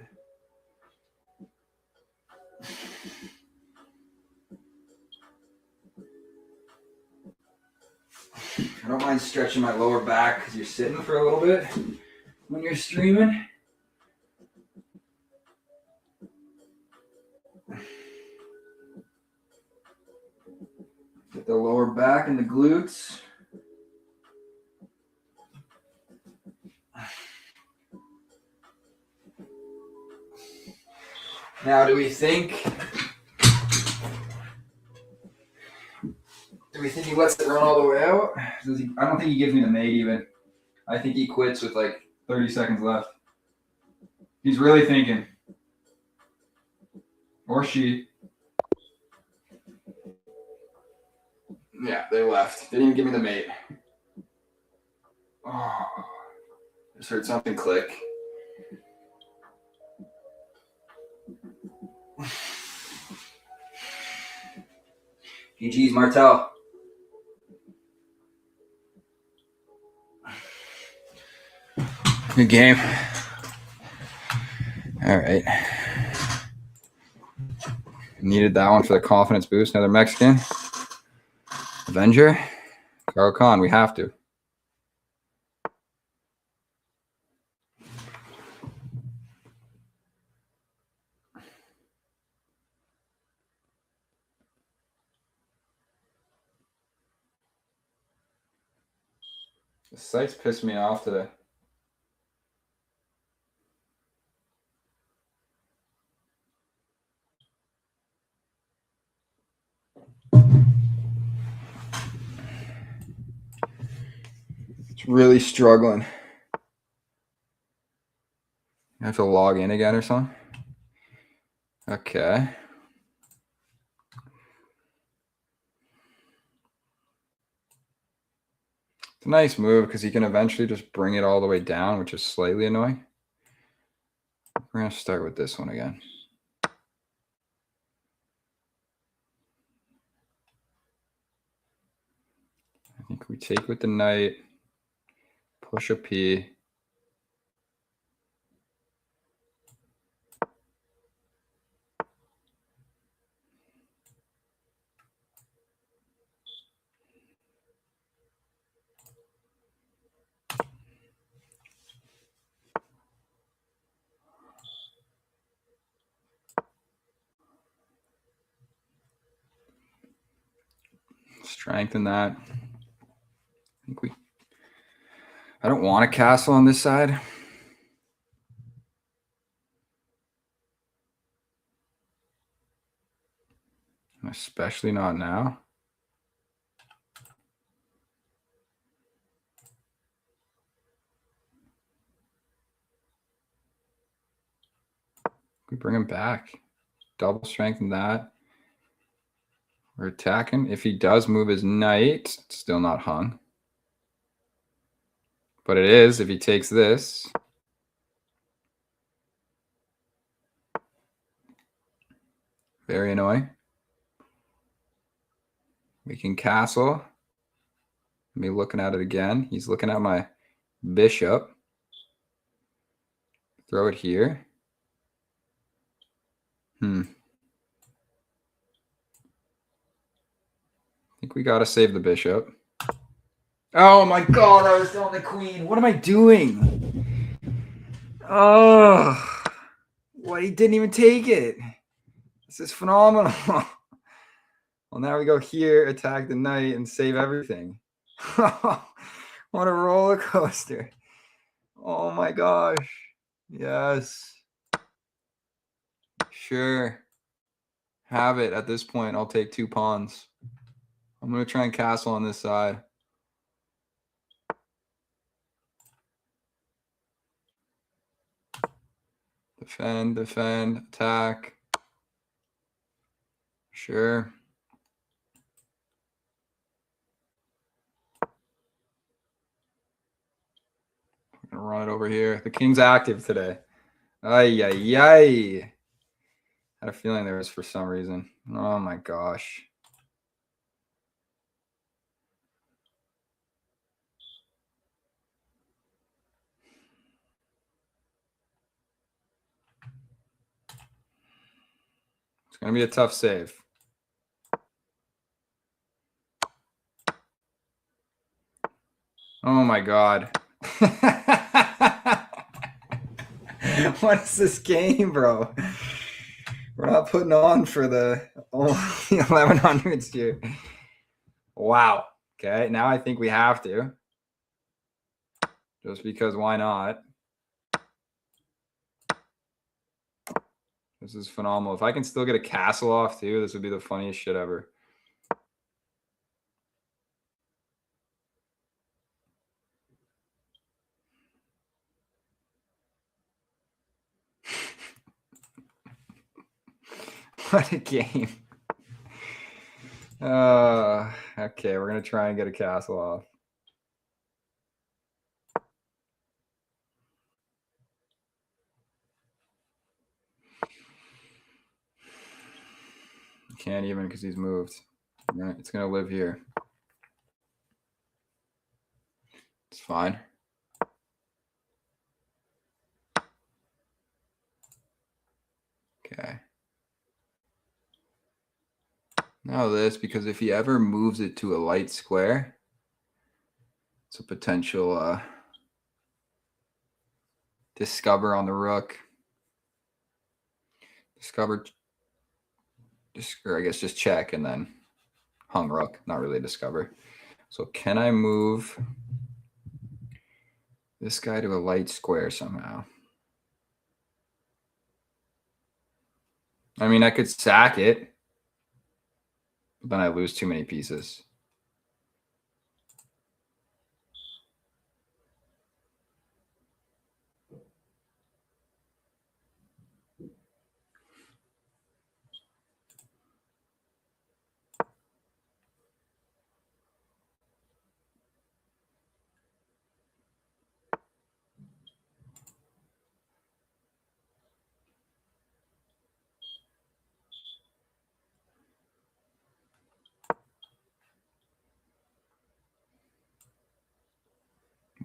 I don't mind stretching my lower back because you're sitting for a little bit when you're streaming. Get the lower back and the glutes. Now, do we think he lets it run all the way out? I don't think he gives me the mate even. I think he quits with like 30 seconds left. He's really thinking. Or she. Yeah, they left. They didn't even give me the mate. Oh, just heard something click. GG's, Martel. Good game. All right. Needed that one for the confidence boost. Another Mexican. Avenger. Caro, we have to. The site's pissed me off today. It's really struggling. I have to log in again or something? Okay. It's a nice move because he can eventually just bring it all the way down, which is slightly annoying. We're going to start with this one again. I think we take with the knight, push a P. Strengthen that. I don't want a castle on this side. Especially not now. We bring him back. Double strengthen that. We're attacking. If he does move his knight, it's still not hung. But it is if he takes this. Very annoying. We can castle. Me looking at it again. He's looking at my bishop. Throw it here. I think we got to save the bishop. Oh my god, I was still on the queen. What am I doing? Oh, what? He didn't even take it. This is phenomenal. Well, now we go here, attack the knight, and save everything. What a roller coaster. Oh my gosh. Yes. Sure. Have it at this point. I'll take 2 pawns. I'm going to try and castle on this side. Defend, defend, attack. Sure. I'm going to run it over here. The king's active today. Ay, ay, ay. Had a feeling there was for some reason. Oh my gosh. It's going to be a tough save. Oh my god. What is this game, bro? We're not putting on for the 1100s here. Wow. Okay, now I think we have to. Just because why not? This is phenomenal. If I can still get a castle off too, this would be the funniest shit ever. What a game. Okay, we're going to try and get a castle off. Can't even because he's moved. It's going to live here. It's fine. Okay. Now this, because if he ever moves it to a light square, it's a potential discover on the rook. Discover, or I guess just check and then hung rook, not really discover. So can I move this guy to a light square somehow? I mean, I could sack it, but then I lose too many pieces.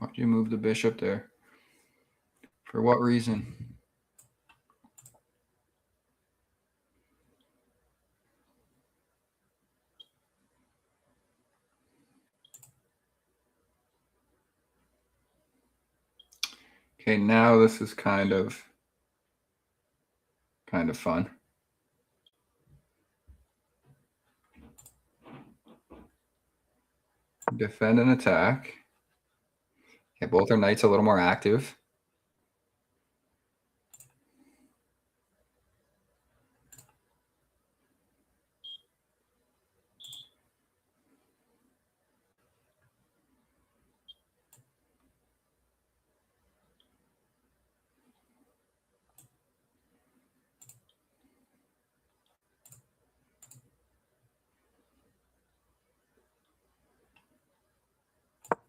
Why'd you move the bishop there? For what reason? Okay, now this is kind of fun. Defend and attack. Okay, both our knights a little more active.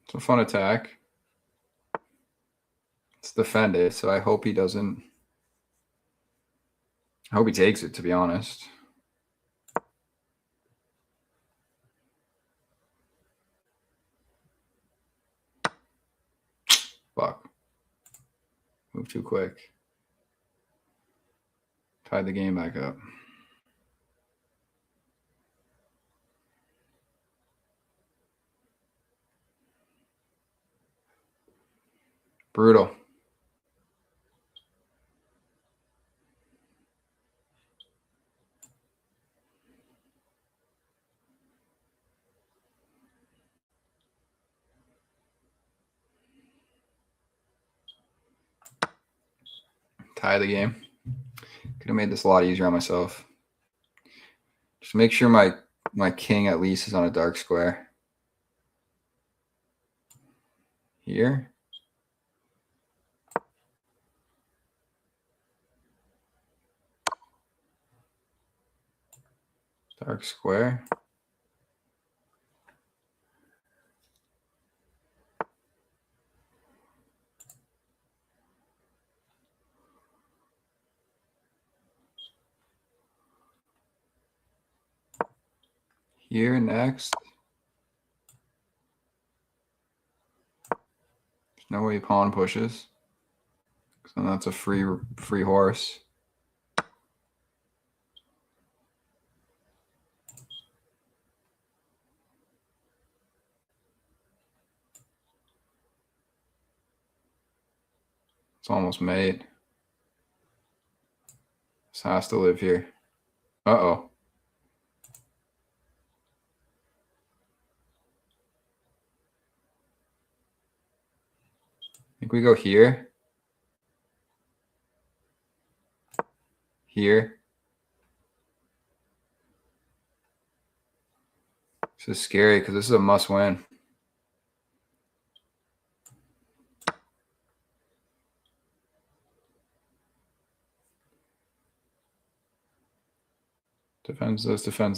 It's a fun attack. Let's defend it, so I hope he doesn't. I hope he takes it, to be honest. Fuck. Move too quick. Tied the game back up. Brutal. Tie the game. Could have made this a lot easier on myself. Just make sure my king at least is on a dark square. Here. Dark square. Here next. There's no way pawn pushes. So that's a free horse. It's almost made. This has to live here. Uh-oh. think we go here. Here. This is scary because this is a must win. Defends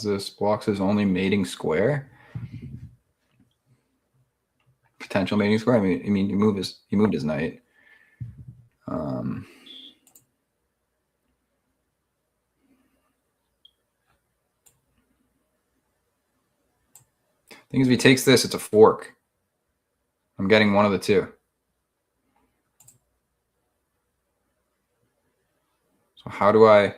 this, blocks his only mating square. Potential mating square. I mean, he moved his knight. Thing is, if he takes this, it's a fork. I'm getting one of the two. So how do I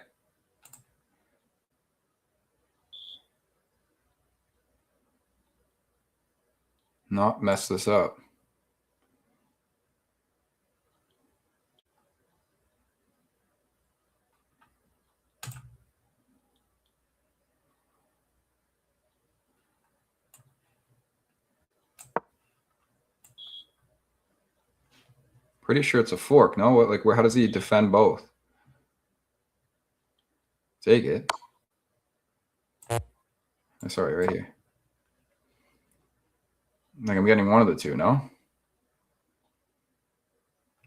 not mess this up? Pretty sure it's a fork. No, like how does he defend both? Take it. Sorry, right here. Like I'm getting one of the two, no?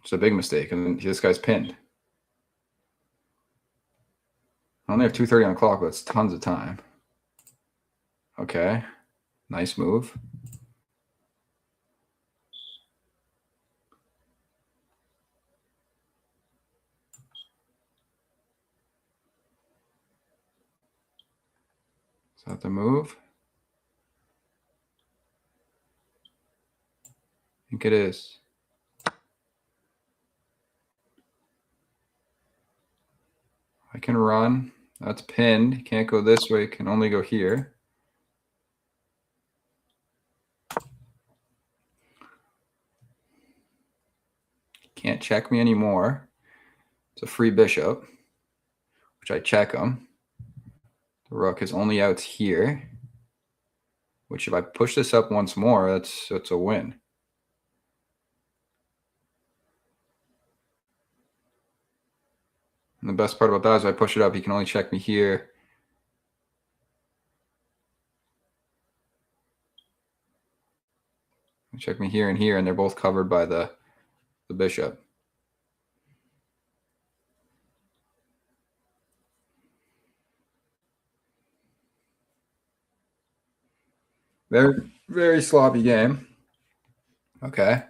It's a big mistake, and this guy's pinned. I only have 2:30 on the clock, but it's tons of time. Okay. Nice move. Is that the move? I think it is. I can run. That's pinned. Can't go this way. Can only go here. Can't check me anymore. It's a free bishop, which I check him. The rook is only out here, which if I push this up once more, that's a win. And the best part about that is if I push it up, he can only check me here. Check me here and here, and they're both covered by the bishop. Very, very sloppy game. Okay.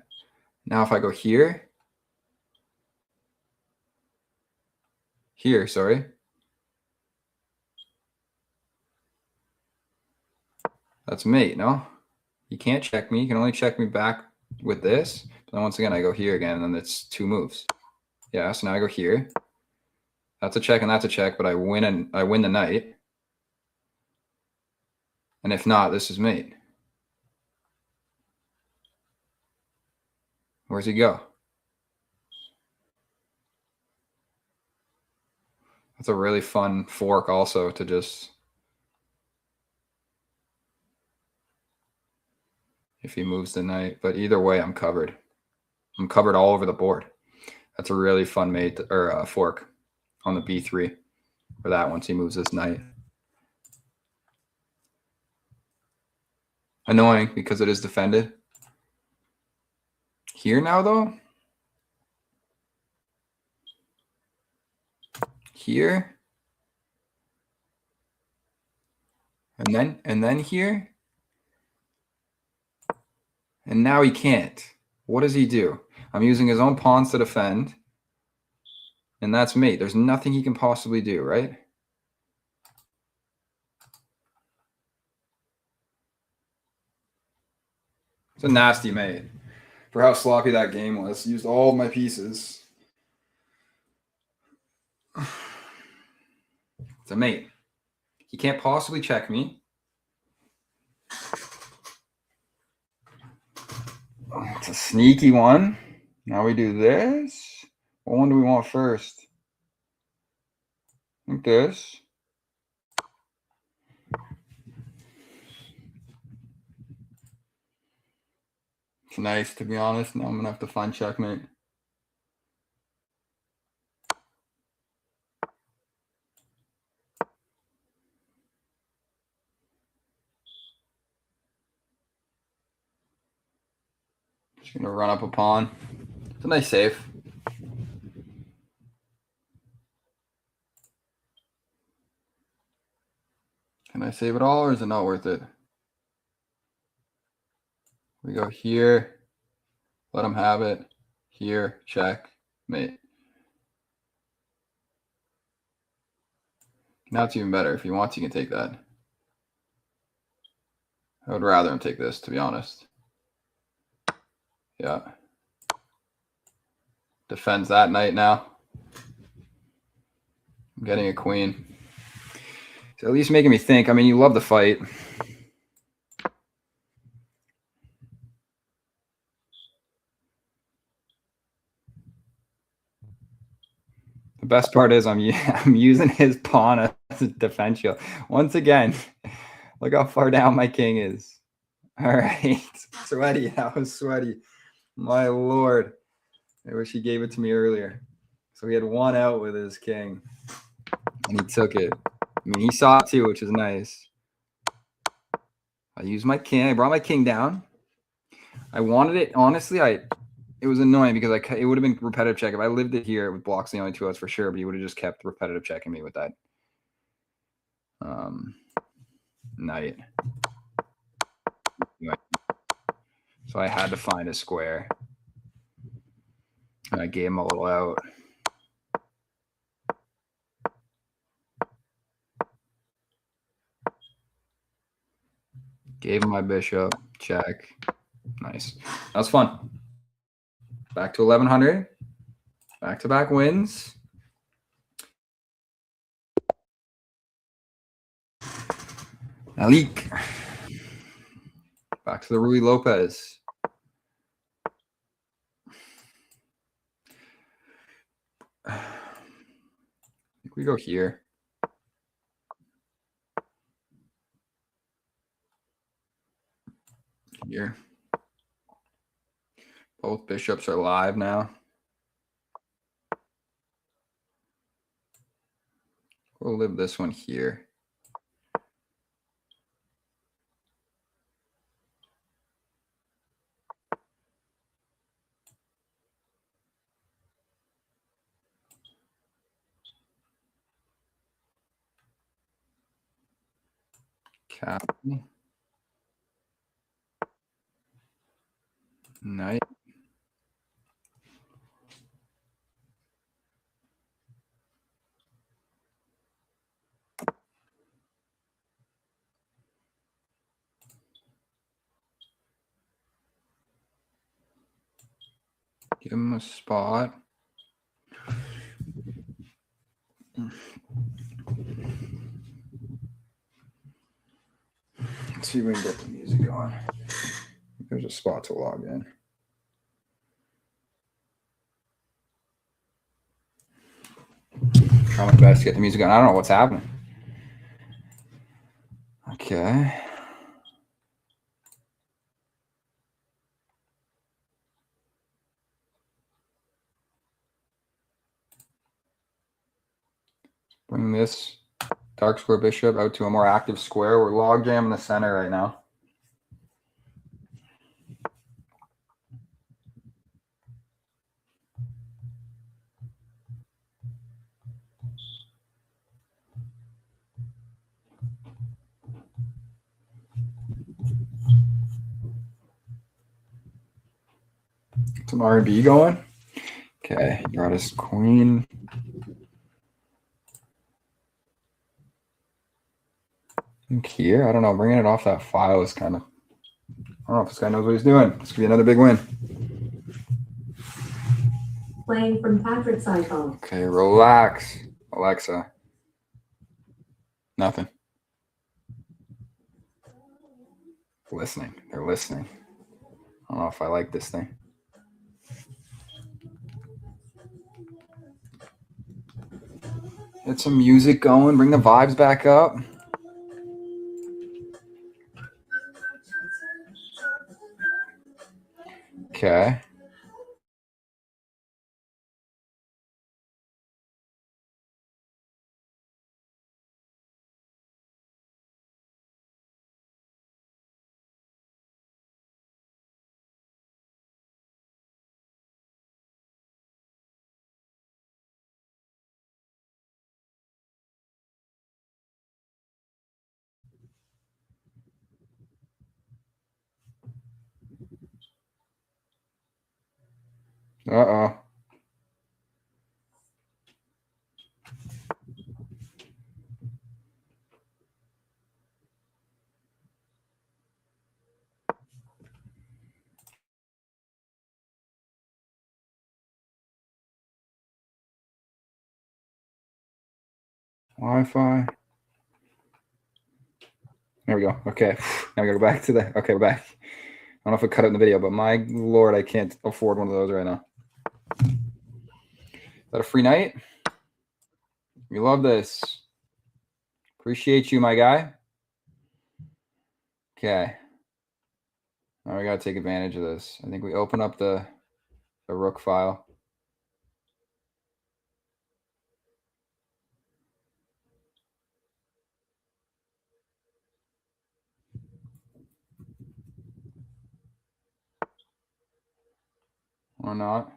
Now if I go here, sorry. That's mate, no? He can't check me. He can only check me back with this. But then once again, I go here again, and then it's two moves. Yeah, so now I go here. That's a check and that's a check, but I win the knight. And if not, this is mate. Where's he go? That's a really fun fork also to just... if he moves the knight. But either way, I'm covered. I'm covered all over the board. That's a really fun mate or fork on the b3 for that once he moves his knight. Annoying because it is defended. Here now, though. Here. And then here. And now he can't. What does he do? I'm using his own pawns to defend. And that's mate. There's nothing he can possibly do, right? It's a nasty mate. For how sloppy that game was. Used all of my pieces. It's a mate. He can't possibly check me. It's a sneaky one. Now we do this. What one do we want first? I think this. It's nice, to be honest. Now I'm going to have to find checkmate. Just going to run up a pawn. It's a nice save. Can I save it all, or is it not worth it? We go here. Let him have it. Here, check, mate. Now it's even better. If he wants, he can take that. I would rather him take this, to be honest. Yeah. Defends that knight now. I'm getting a queen. So at least making me think. I mean, you love the fight. The best part is I'm using his pawn as a defense shield. Once again, look how far down my king is. All right. Sweaty. That was sweaty. My lord. I wish he gave it to me earlier. So he had one out with his king. And he took it. I mean, he saw it too, which is nice. I used my king. I brought my king down. I wanted it. Honestly, it was annoying because it would have been repetitive check. If I lived it here, it would blocks the only 2 outs for sure, but he would have just kept repetitive checking me with that. Knight. So I had to find a square. And I gave him a little out. Gave him my bishop. Check. Nice. That was fun. Back to 1100. Back-to-back wins. Malik. Back to the Rui Lopez. I think we go here. Here. Both bishops are live now. We'll live this one here. Copy. Knight. Give him a spot. Let's see if we can get the music going. There's a spot to log in. Try my best to get the music on. I don't know what's happening. Okay. Bring this dark square bishop out to a more active square. We're log jamming the center right now. Some R&B going. Okay, got his queen. Here, I don't know. Bringing it off that file is kind of. I don't know if this guy knows what he's doing. This could be another big win. Playing from Patrick's iPhone. Okay, relax, Alexa. Nothing. Listening. They're listening. I don't know if I like this thing. Get some music going. Bring the vibes back up. Okay. Uh-oh. Wi-Fi. There we go. Okay. Now we gotta go back to the. Okay, we're back. I don't know if I cut it in the video, but my lord, I can't afford one of those right now. Is that a free night? We love this. Appreciate you, my guy. Okay. Now we gotta take advantage of this. I think we open up the rook file. Or not.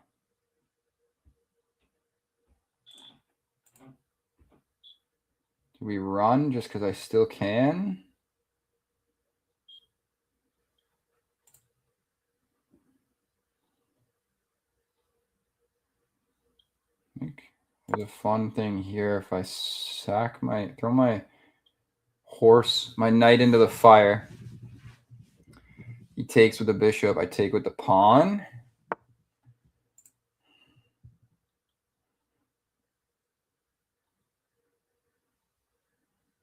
Do we run just because I still can? I think there's a fun thing here. If I throw my horse, my knight into the fire. He takes with the bishop. I take with the pawn.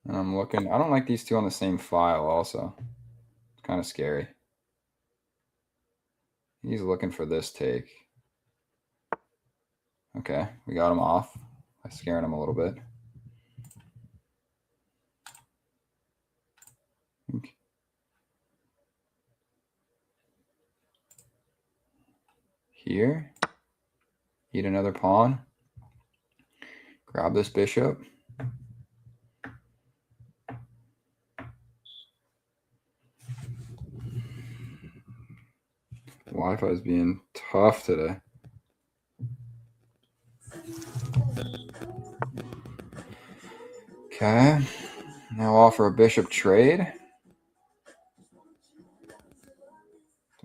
And I'm looking. I don't like these two on the same file also. It's kind of scary. He's looking for this take. Okay, we got him off by scaring him a little bit. Here, eat another pawn. Grab this bishop. Wi-Fi is being tough today. Okay, now offer a bishop trade.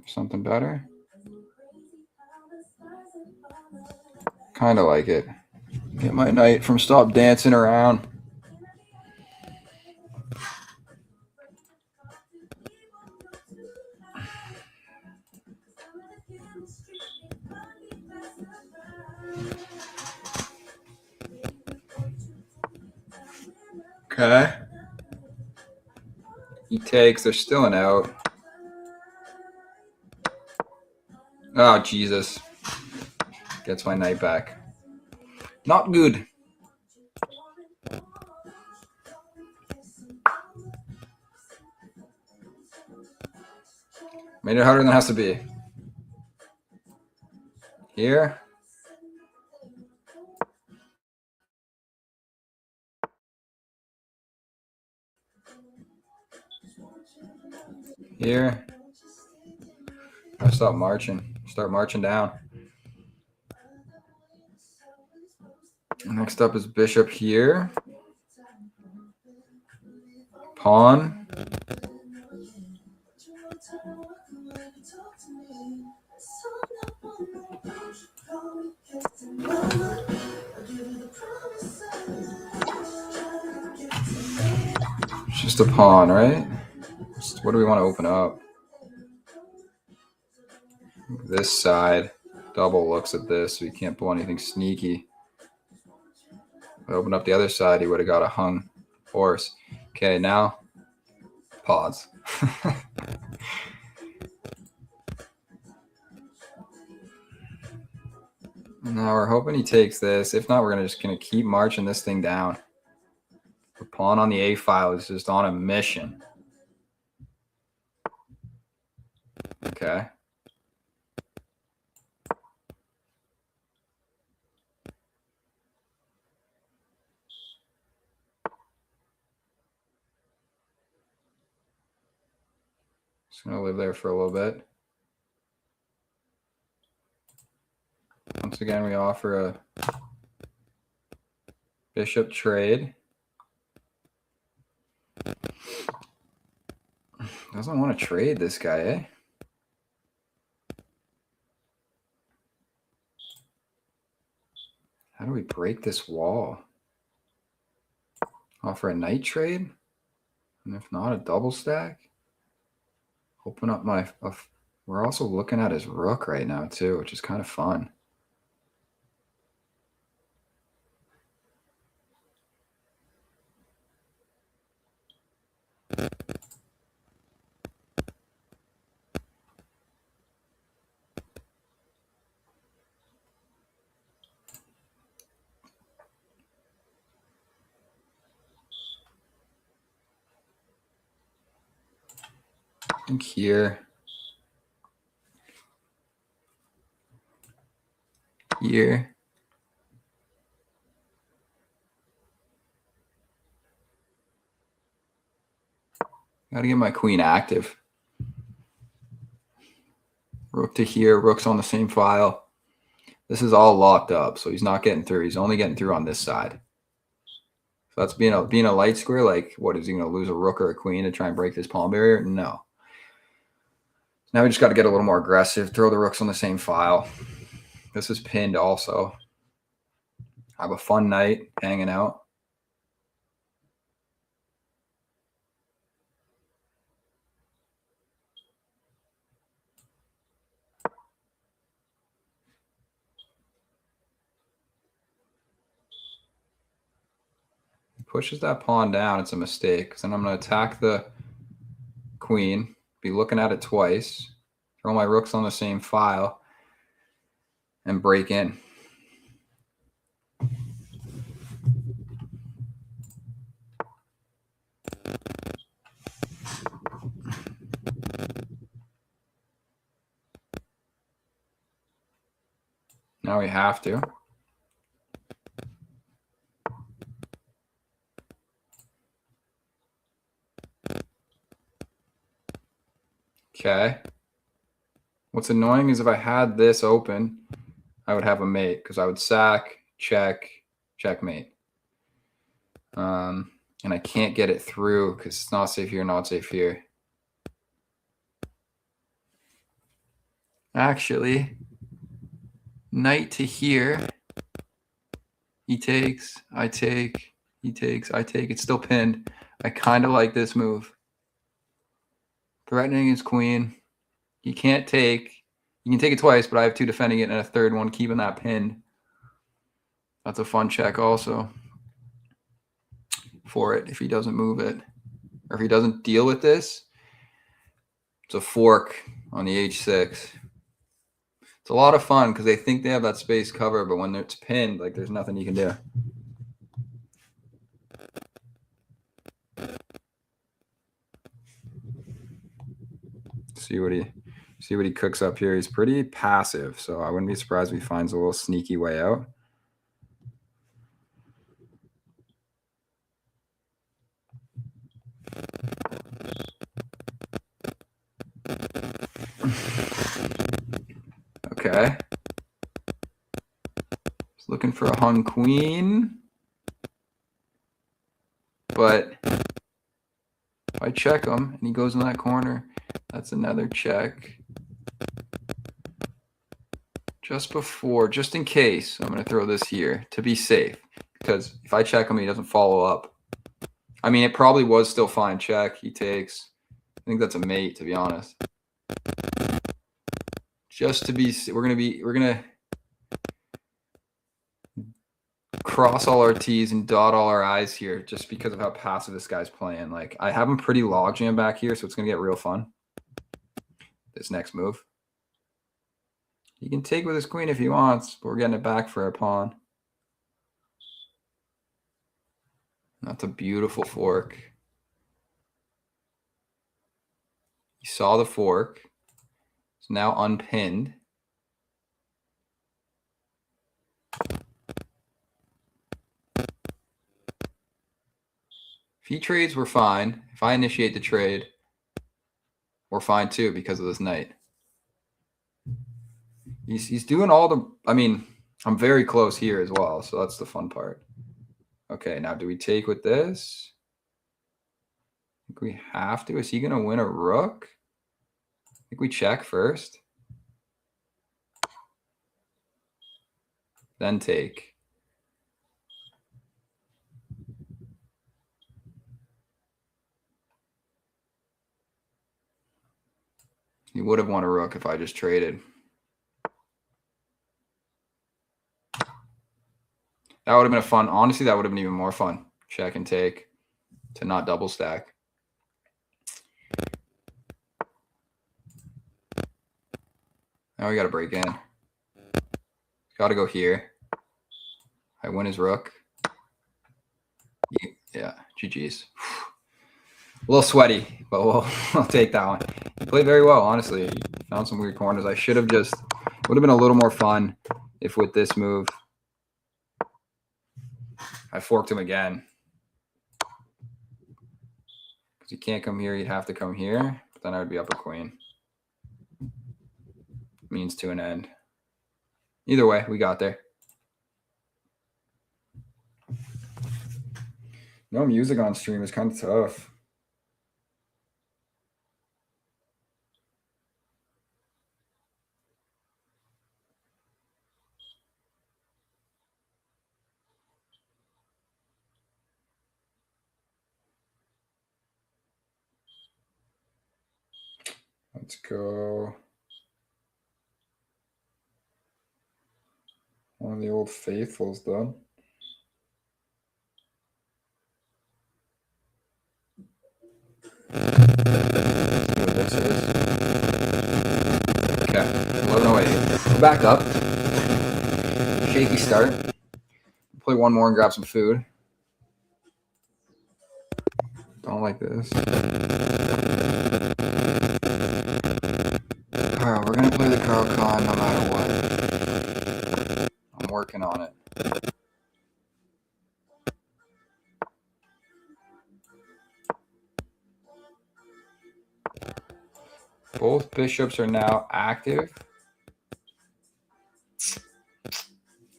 Something better. Kind of like it. Get my knight from stop dancing around. Okay. He takes. There's still an out. Oh, Jesus. Gets my knight back. Not good. Made it harder than it has to be. Here. Here. I stop marching. Start marching down. Next up is bishop here. Pawn. It's just a pawn, right? What do we want to open up? This side. Double looks at this, so you can't pull anything sneaky. If I open up the other side, he would have got a hung horse. Okay, now pause. Now we're hoping he takes this. If not, we're just gonna keep marching this thing down. The pawn on the A file is just on a mission. Okay. Just going to live there for a little bit. Once again, we offer a bishop trade. Doesn't want to trade this guy, eh? How do we break this wall? Offer a knight trade? And if not, a double stack? Open up my... we're also looking at his rook right now, too, which is kind of fun. I think here. Here. Got to get my queen active. Rook to here. Rook's on the same file. This is all locked up, so he's not getting through. He's only getting through on this side. So that's being a light square. Like, what, is he going to lose a rook or a queen to try and break this pawn barrier? No. Now we just got to get a little more aggressive. Throw the rooks on the same file. This is pinned also. Have a fun night hanging out. Pushes that pawn down, it's a mistake. Because then I'm going to attack the queen, be looking at it twice, throw my rooks on the same file, and break in. Now we have to. Okay. What's annoying is if I had this open, I would have a mate because I would sack, check, checkmate. And I can't get it through because it's not safe here, not safe here. Actually, knight to here. He takes, I take, he takes, I take. It's still pinned. I kind of like this move. Threatening his queen. He can't take. You can take it twice, but I have two defending it and a third one keeping that pinned. That's a fun check also for it if he doesn't move it. Or if he doesn't deal with this, it's a fork on the h6. It's a lot of fun because they think they have that space covered, but when it's pinned, like there's nothing you can do. See what he cooks up here. He's pretty passive, so I wouldn't be surprised if he finds a little sneaky way out. Okay. He's looking for a hung queen. But if I check him and he goes in that corner, that's another check. Just in case, I'm going to throw this here to be safe. Because if I check him, he doesn't follow up. I mean, it probably was still fine. Check, he takes. I think that's a mate, to be honest. Just to be, we're gonna cross all our T's and dot all our I's here, just because of how passive this guy's playing. Like, I have him pretty logjam back here, so it's gonna get real fun. This next move. He can take with his queen if he wants, but we're getting it back for our pawn. That's a beautiful fork. He saw the fork. It's now unpinned. If he trades, we're fine. If I initiate the trade, we're fine too because of this knight. He's doing all the. I mean, I'm very close here as well, so that's the fun part. Okay, now do we take with this? I think we have to. Is he gonna win a rook? I think we check first, then take. He would have won a rook if I just traded. That would have been a fun. Honestly, that would have been even more fun. Check and take to not double stack. Now we got to break in. Got to go here. I win his rook. Yeah, GG's. A little sweaty, but I'll take that one. He played very well, honestly. He found some weird corners. I should have just. Would have been a little more fun if with this move I forked him again. Because he can't come here, he'd have to come here. But then I would be up a queen. Means to an end. Either way, we got there. No music on stream is kind of tough. Let's go. One of the old faithfuls, though. Let's see what this is. Okay, 11:08. We're back up. Shaky start. Play one more and grab some food. Don't like this. Caro, we're gonna play the Caro con no matter what. I'm working on it. Both bishops are now active.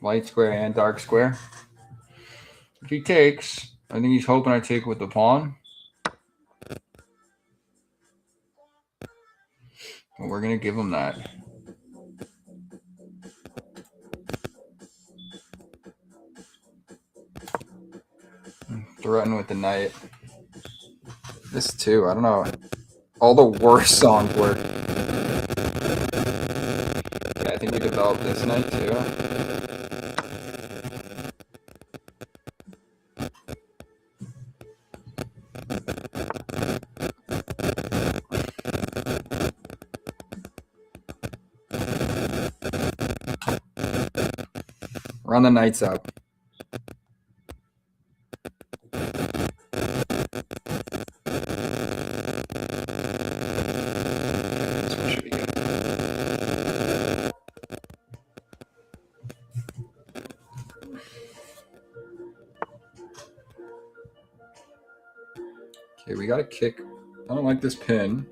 Light square and dark square. If he takes, I think he's hoping I take with the pawn. Well, we're going to give him that. Threaten with the knight. This too, I don't know. All the worst songs work. Yeah, I think we developed this knight too. Run the knights up. This one should be good. Okay, we got to kick. I don't like this pin.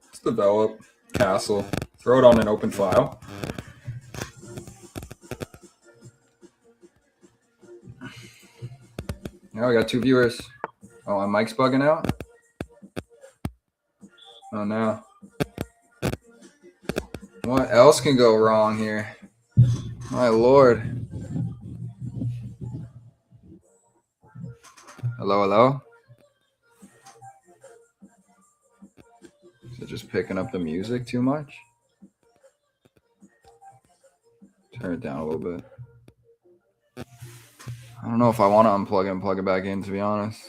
Let's develop castle. Throw it on an open file. Now we got 2 viewers. Oh, my mic's bugging out? Oh, no. What else can go wrong here? My lord. Hello, hello? Is it just picking up the music too much? Turn it down a little bit. I don't know if I want to unplug it and plug it back in, to be honest.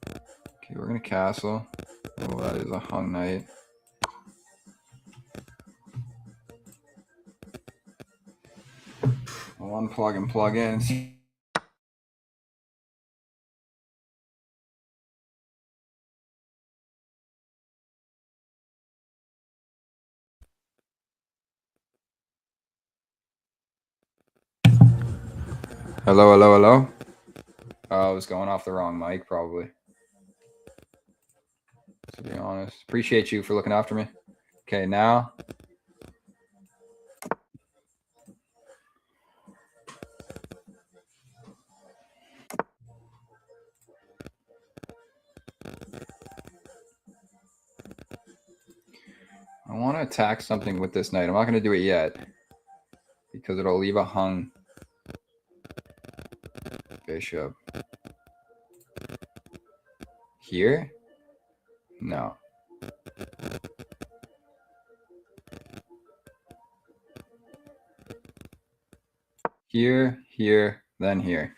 Okay, we're going to castle. Oh, that is a hung knight. I'll unplug and plug in. Hello, hello, hello? Oh, I was going off the wrong mic, probably. To be honest. Appreciate you for looking after me. Okay, now. I want to attack something with this knight. I'm not going to do it yet because it'll leave a hung bishop. Here? No. Here, then here.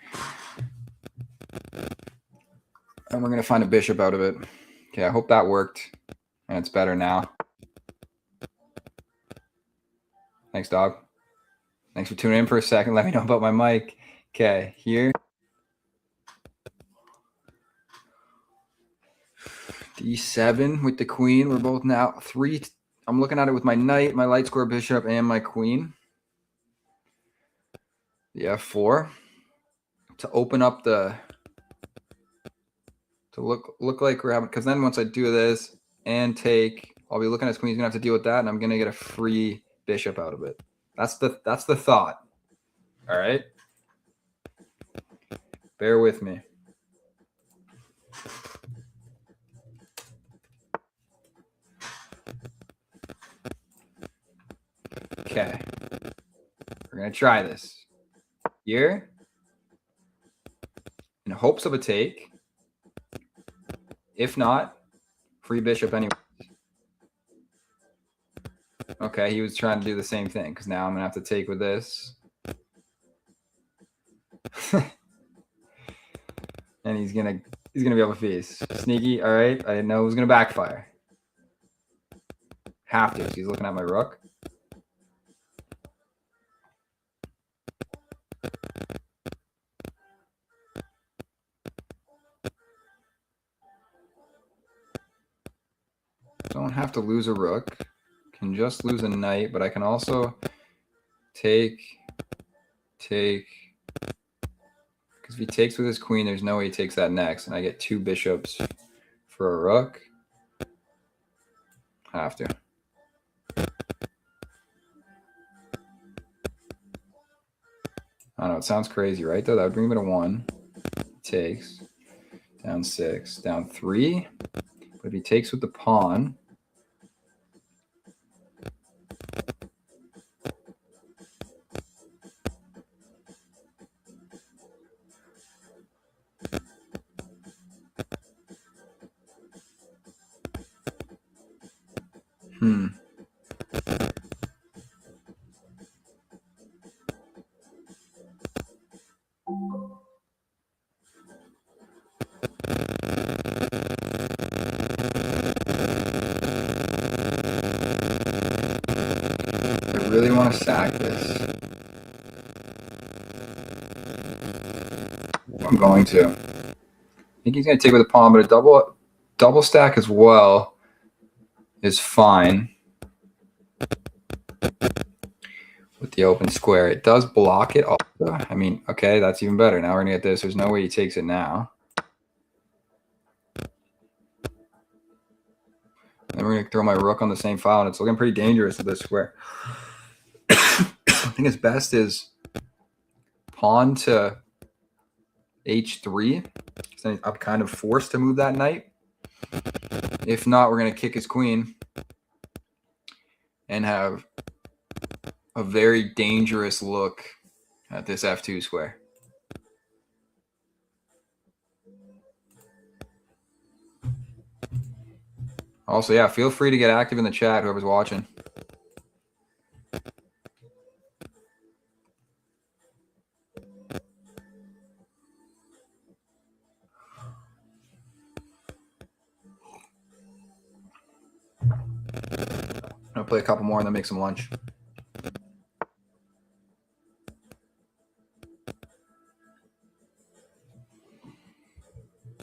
And we're going to find a bishop out of it. Okay, I hope that worked. And it's better now. Thanks, dog. Thanks for tuning in for a second. Let me know about my mic. Okay, here. D7 with the queen. We're both now 3. I'm looking at it with my knight, my light square bishop, and my queen. The F4. To open up the... To look like we're having... Because then once I do this and take... I'll be looking at his queen. He's going to have to deal with that, and I'm going to get a free bishop out of it. That's the thought. All right? Bear with me. Okay. We're going to try this. Here. In hopes of a take. If not, free bishop anyway. Okay, he was trying to do the same thing because now I'm going to have to take with this. And he's gonna be able to feast. Sneaky, all right. I didn't know it was gonna backfire. Have to. He's looking at my rook. Don't have to lose a rook. Can just lose a knight, but I can also take. Because if he takes with his queen, there's no way he takes that next, and I get 2 bishops for a rook. Have to. I don't know. It sounds crazy, right? Though that would bring me to 1. Takes. Down 6. Down 3. But if he takes with the pawn. I really want to sack this. I'm going to. I think he's going to take with a pawn, but a double stack as well is fine. With the open square. It does block it also. I mean, okay, that's even better. Now we're going to get this. There's no way he takes it now. Then we're going to throw my rook on the same file, and it's looking pretty dangerous with this square. I think his best is pawn to h3. So then I'm kind of forced to move that knight. If not, we're going to kick his queen and have a very dangerous look at this f2 square. Also, yeah, feel free to get active in the chat, whoever's watching. I'll play a couple more and then make some lunch.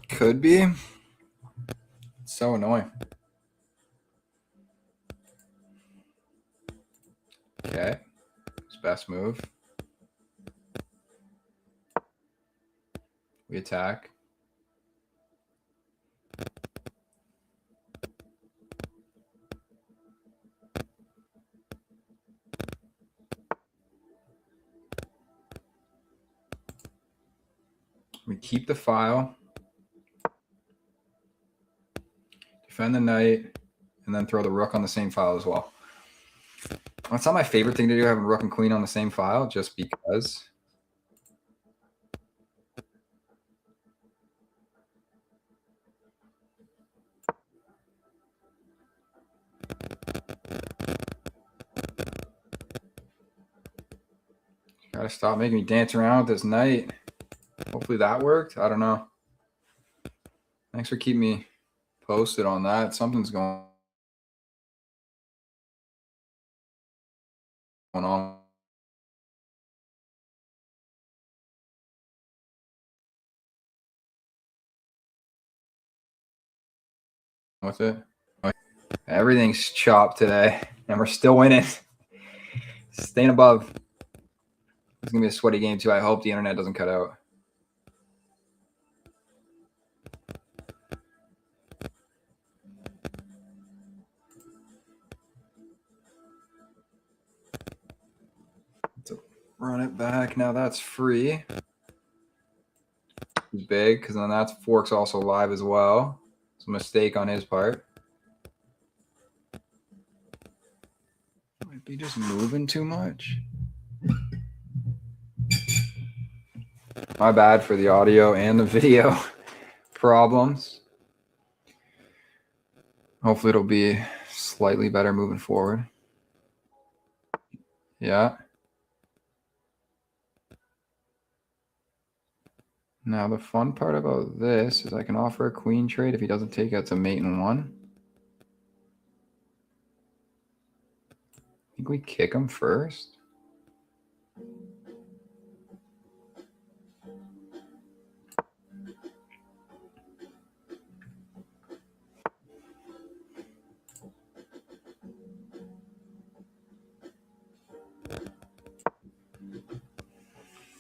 Could be. It's so annoying. Okay. His best move. We attack. We keep the file. Defend the knight. And then throw the rook on the same file as well. That's not my favorite thing to do, having rook and queen on the same file, just because. Gotta stop making me dance around with this knight. Hopefully that worked. I don't know. Thanks for keeping me posted on that. Something's going on with it. Everything's chopped today, and we're still winning. Staying above. It's going to be a sweaty game, too. I hope the internet doesn't cut out. So run it back. Now that's free. It's big, because then that's fork's also live as well. It's a mistake on his part. Might be just moving too much. My bad for the audio and the video problems. Hopefully it'll be slightly better moving forward. Yeah. Now the fun part about this is I can offer a queen trade. If he doesn't take it, it's a mate in one. I think we kick him first.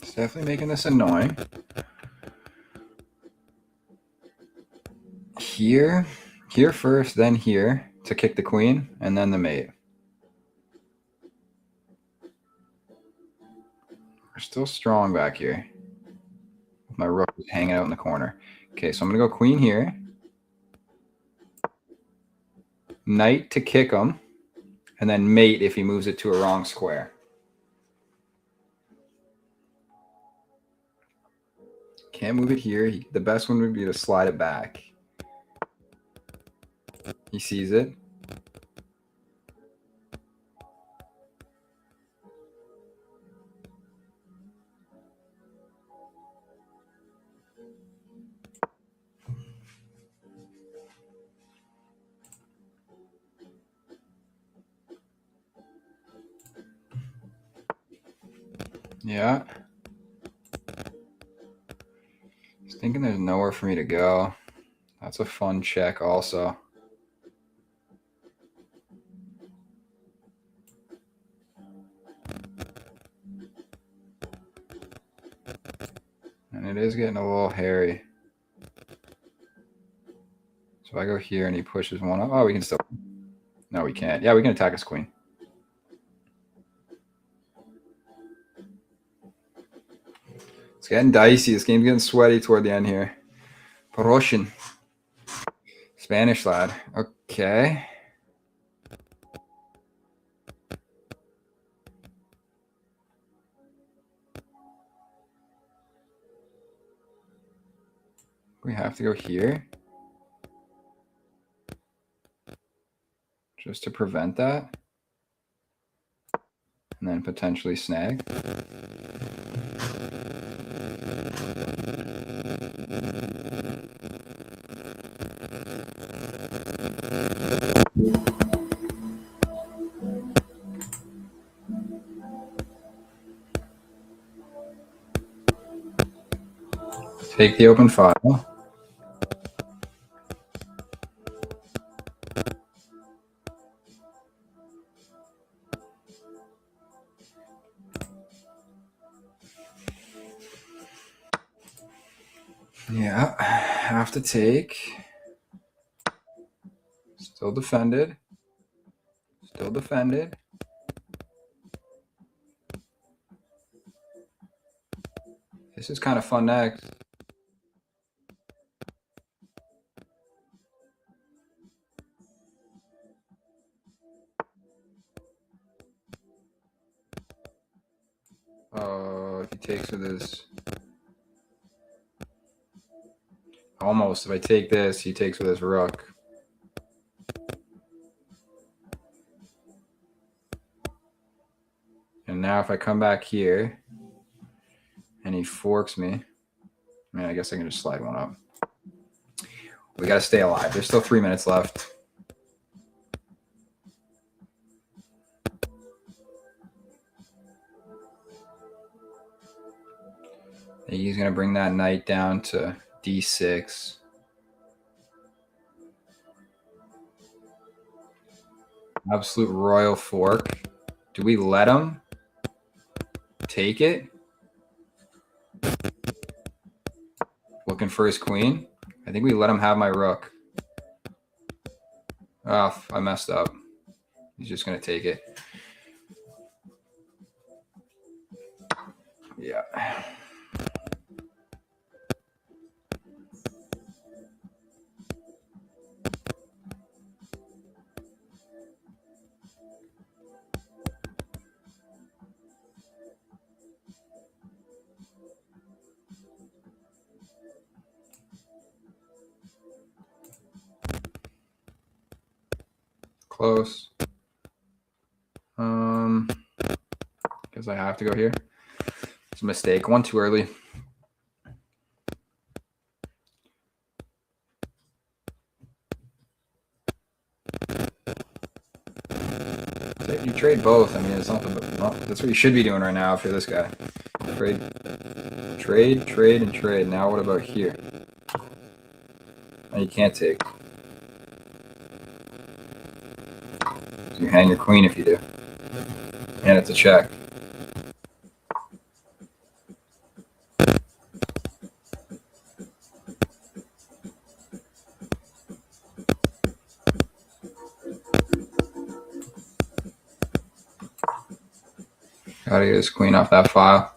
It's definitely making this annoying. Here first, then here to kick the queen, and then the mate. We're still strong back here. My rook is hanging out in the corner. Okay, so I'm going to go queen here. Knight to kick him, and then mate if he moves it to a wrong square. Can't move it here. The best one would be to slide it back. He sees it. Yeah. Just thinking there's nowhere for me to go. That's a fun check also. And it is getting a little hairy. So I go here and he pushes one up. Oh, we can still. No, we can't. Yeah, we can attack his queen. It's getting dicey. This game's getting sweaty toward the end here. Russian. Spanish lad. Okay. We have to go here. Just to prevent that. And then potentially snag. Take the open file. Yeah, have to take. Still defended. Still defended. This is kind of fun next. If he takes with his... Almost. If I take this, he takes with his rook. And now if I come back here and he forks me, I mean, I guess I can just slide one up. We got to stay alive. There's still 3 minutes left. He's going to bring that knight down to d6. Absolute royal fork. Do we let him take it? Looking for his queen. I think we let him have my rook. Oh, I messed up. He's just going to take it. Yeah. Close. Guess I have to go here. It's a mistake. One too early. You trade both. I mean, it's not the, well, that's what you should be doing right now if you're this guy. Trade, trade, trade, and trade. Now what about here? You can't take. You hang your queen if you do. And it's a check. Gotta get his queen off that file.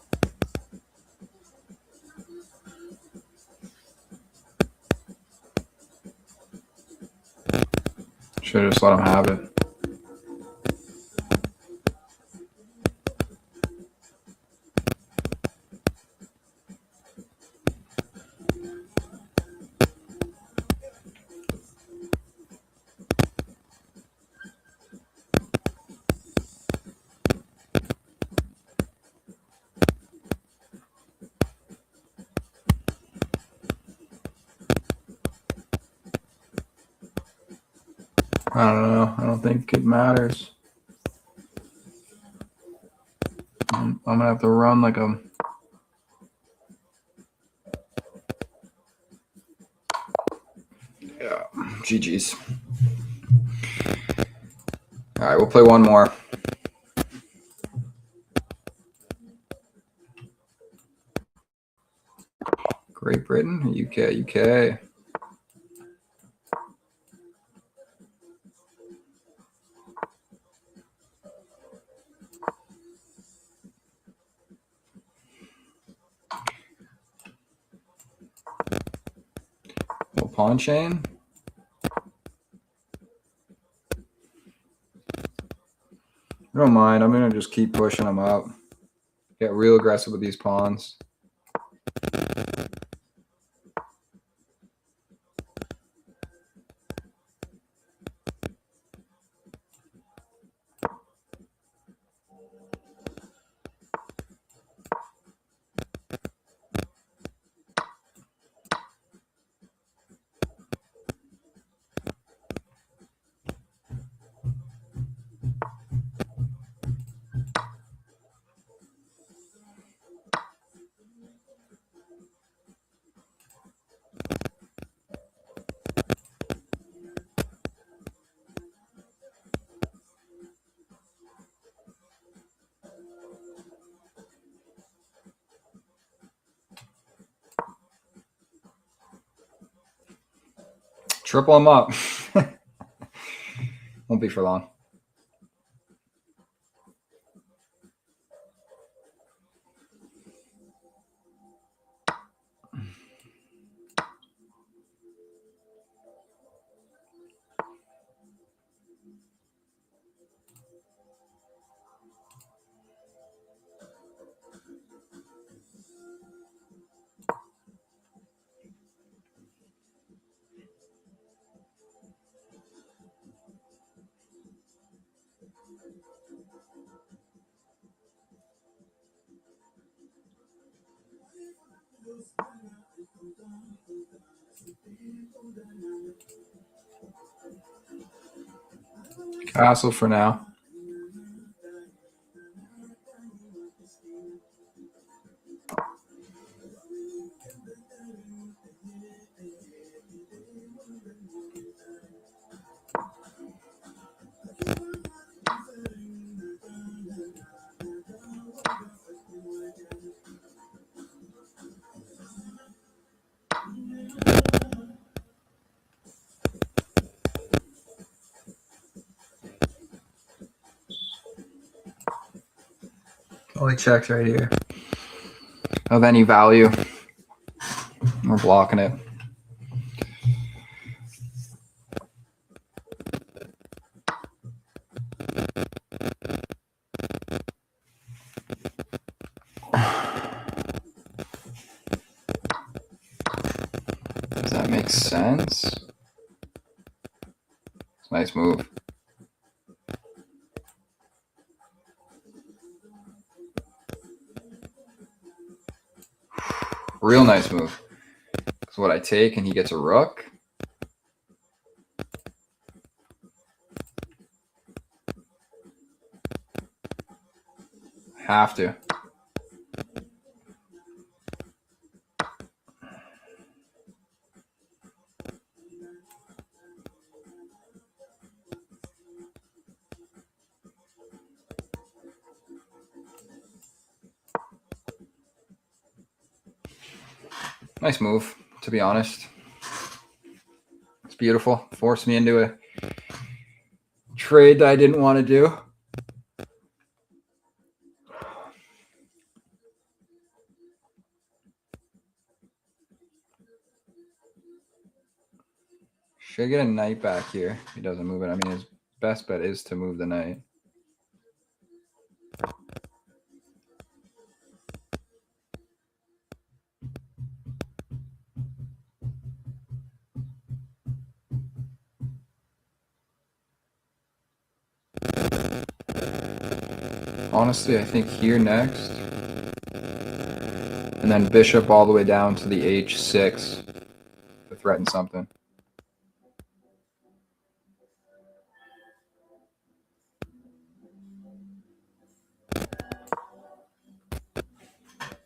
Should have just let him have it. I don't know. I don't think it matters. I'm gonna have to run like a... Yeah, GG's. All right, we'll play one more. Great Britain, UK, UK. Little pawn chain. I don't mind. I'm gonna just keep pushing them up. Get real aggressive with these pawns. Triple them up. Won't be for long. Castle for now. Only checks right here. Of any value. We're blocking it. Does that make sense? It's a nice move. Real nice move. That's what I take, and he gets a rook. Have to. Nice move, to be honest. It's beautiful. Forced me into a trade that I didn't want to do. Should I get a knight back here? He doesn't move it. I mean, his best bet is to move the knight. Honestly, I think here next. And then bishop all the way down to the h6 to threaten something.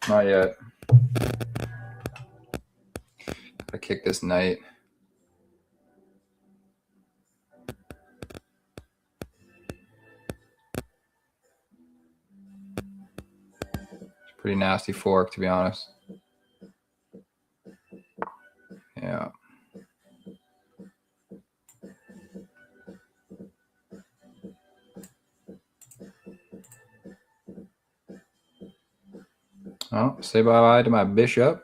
Not yet. I kick this knight. Pretty nasty fork, to be honest. Yeah. Oh, say bye-bye to my bishop.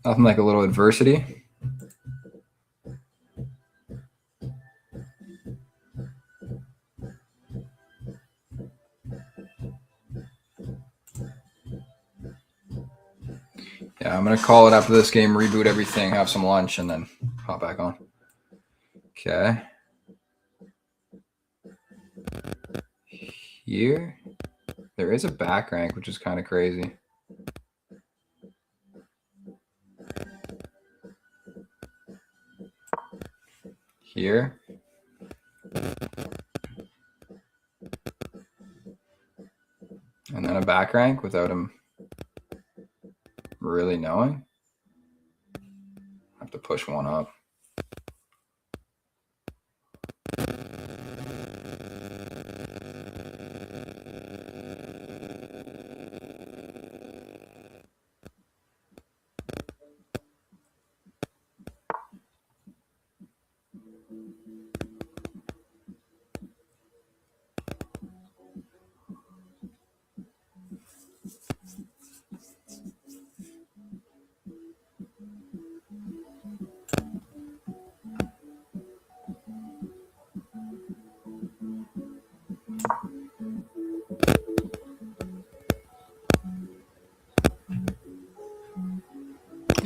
Nothing like a little adversity. Yeah, I'm going to call it after this game, reboot everything, have some lunch, and then hop back on. Okay. Here, there is a back rank, which is kind of crazy. Here. And then a back rank without him really knowing. I have to push one up.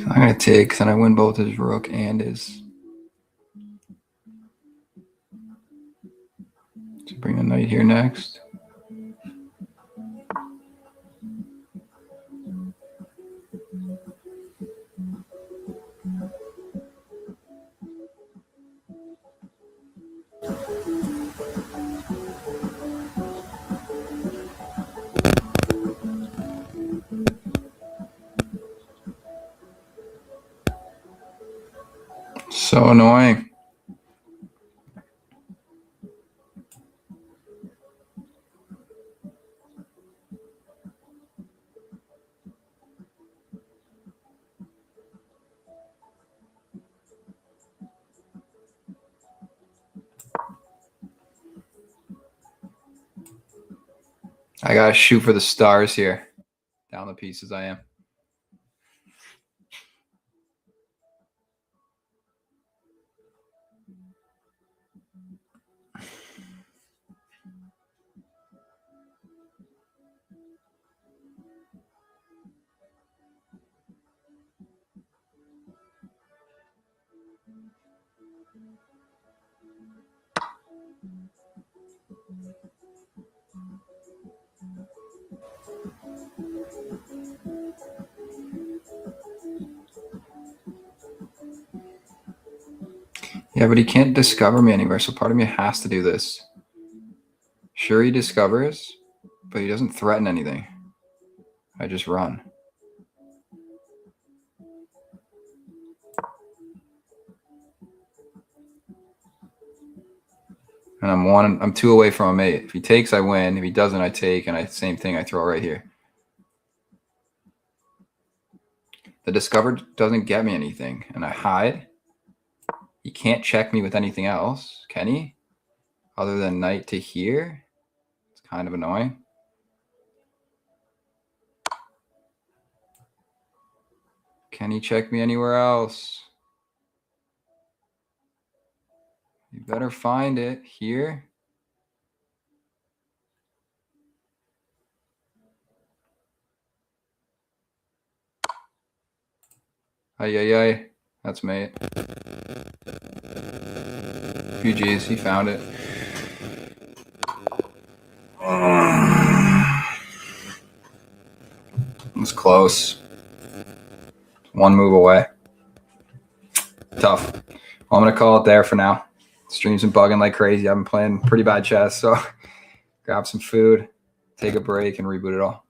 I'm going to take, because then I win both his rook and his... To bring a knight here next. So annoying. I gotta shoot for the stars here. Down the pieces I am. Yeah, but he can't discover me anywhere, so part of me has to do this. Sure, he discovers, but he doesn't threaten anything. I just run. And I'm 2 away from a mate. If he takes, I win. If he doesn't, I take, and same thing, I throw right here. The discovered doesn't get me anything, and I hide. He can't check me with anything else, can he? Other than knight to here. It's kind of annoying. Can he check me anywhere else? You better find it here. Ay, ay, ay. That's mate. GG's, he found it. It was close. 1 move away. Tough. Well, I'm going to call it there for now. Stream's been bugging like crazy. I've been playing pretty bad chess, so grab some food, take a break, and reboot it all.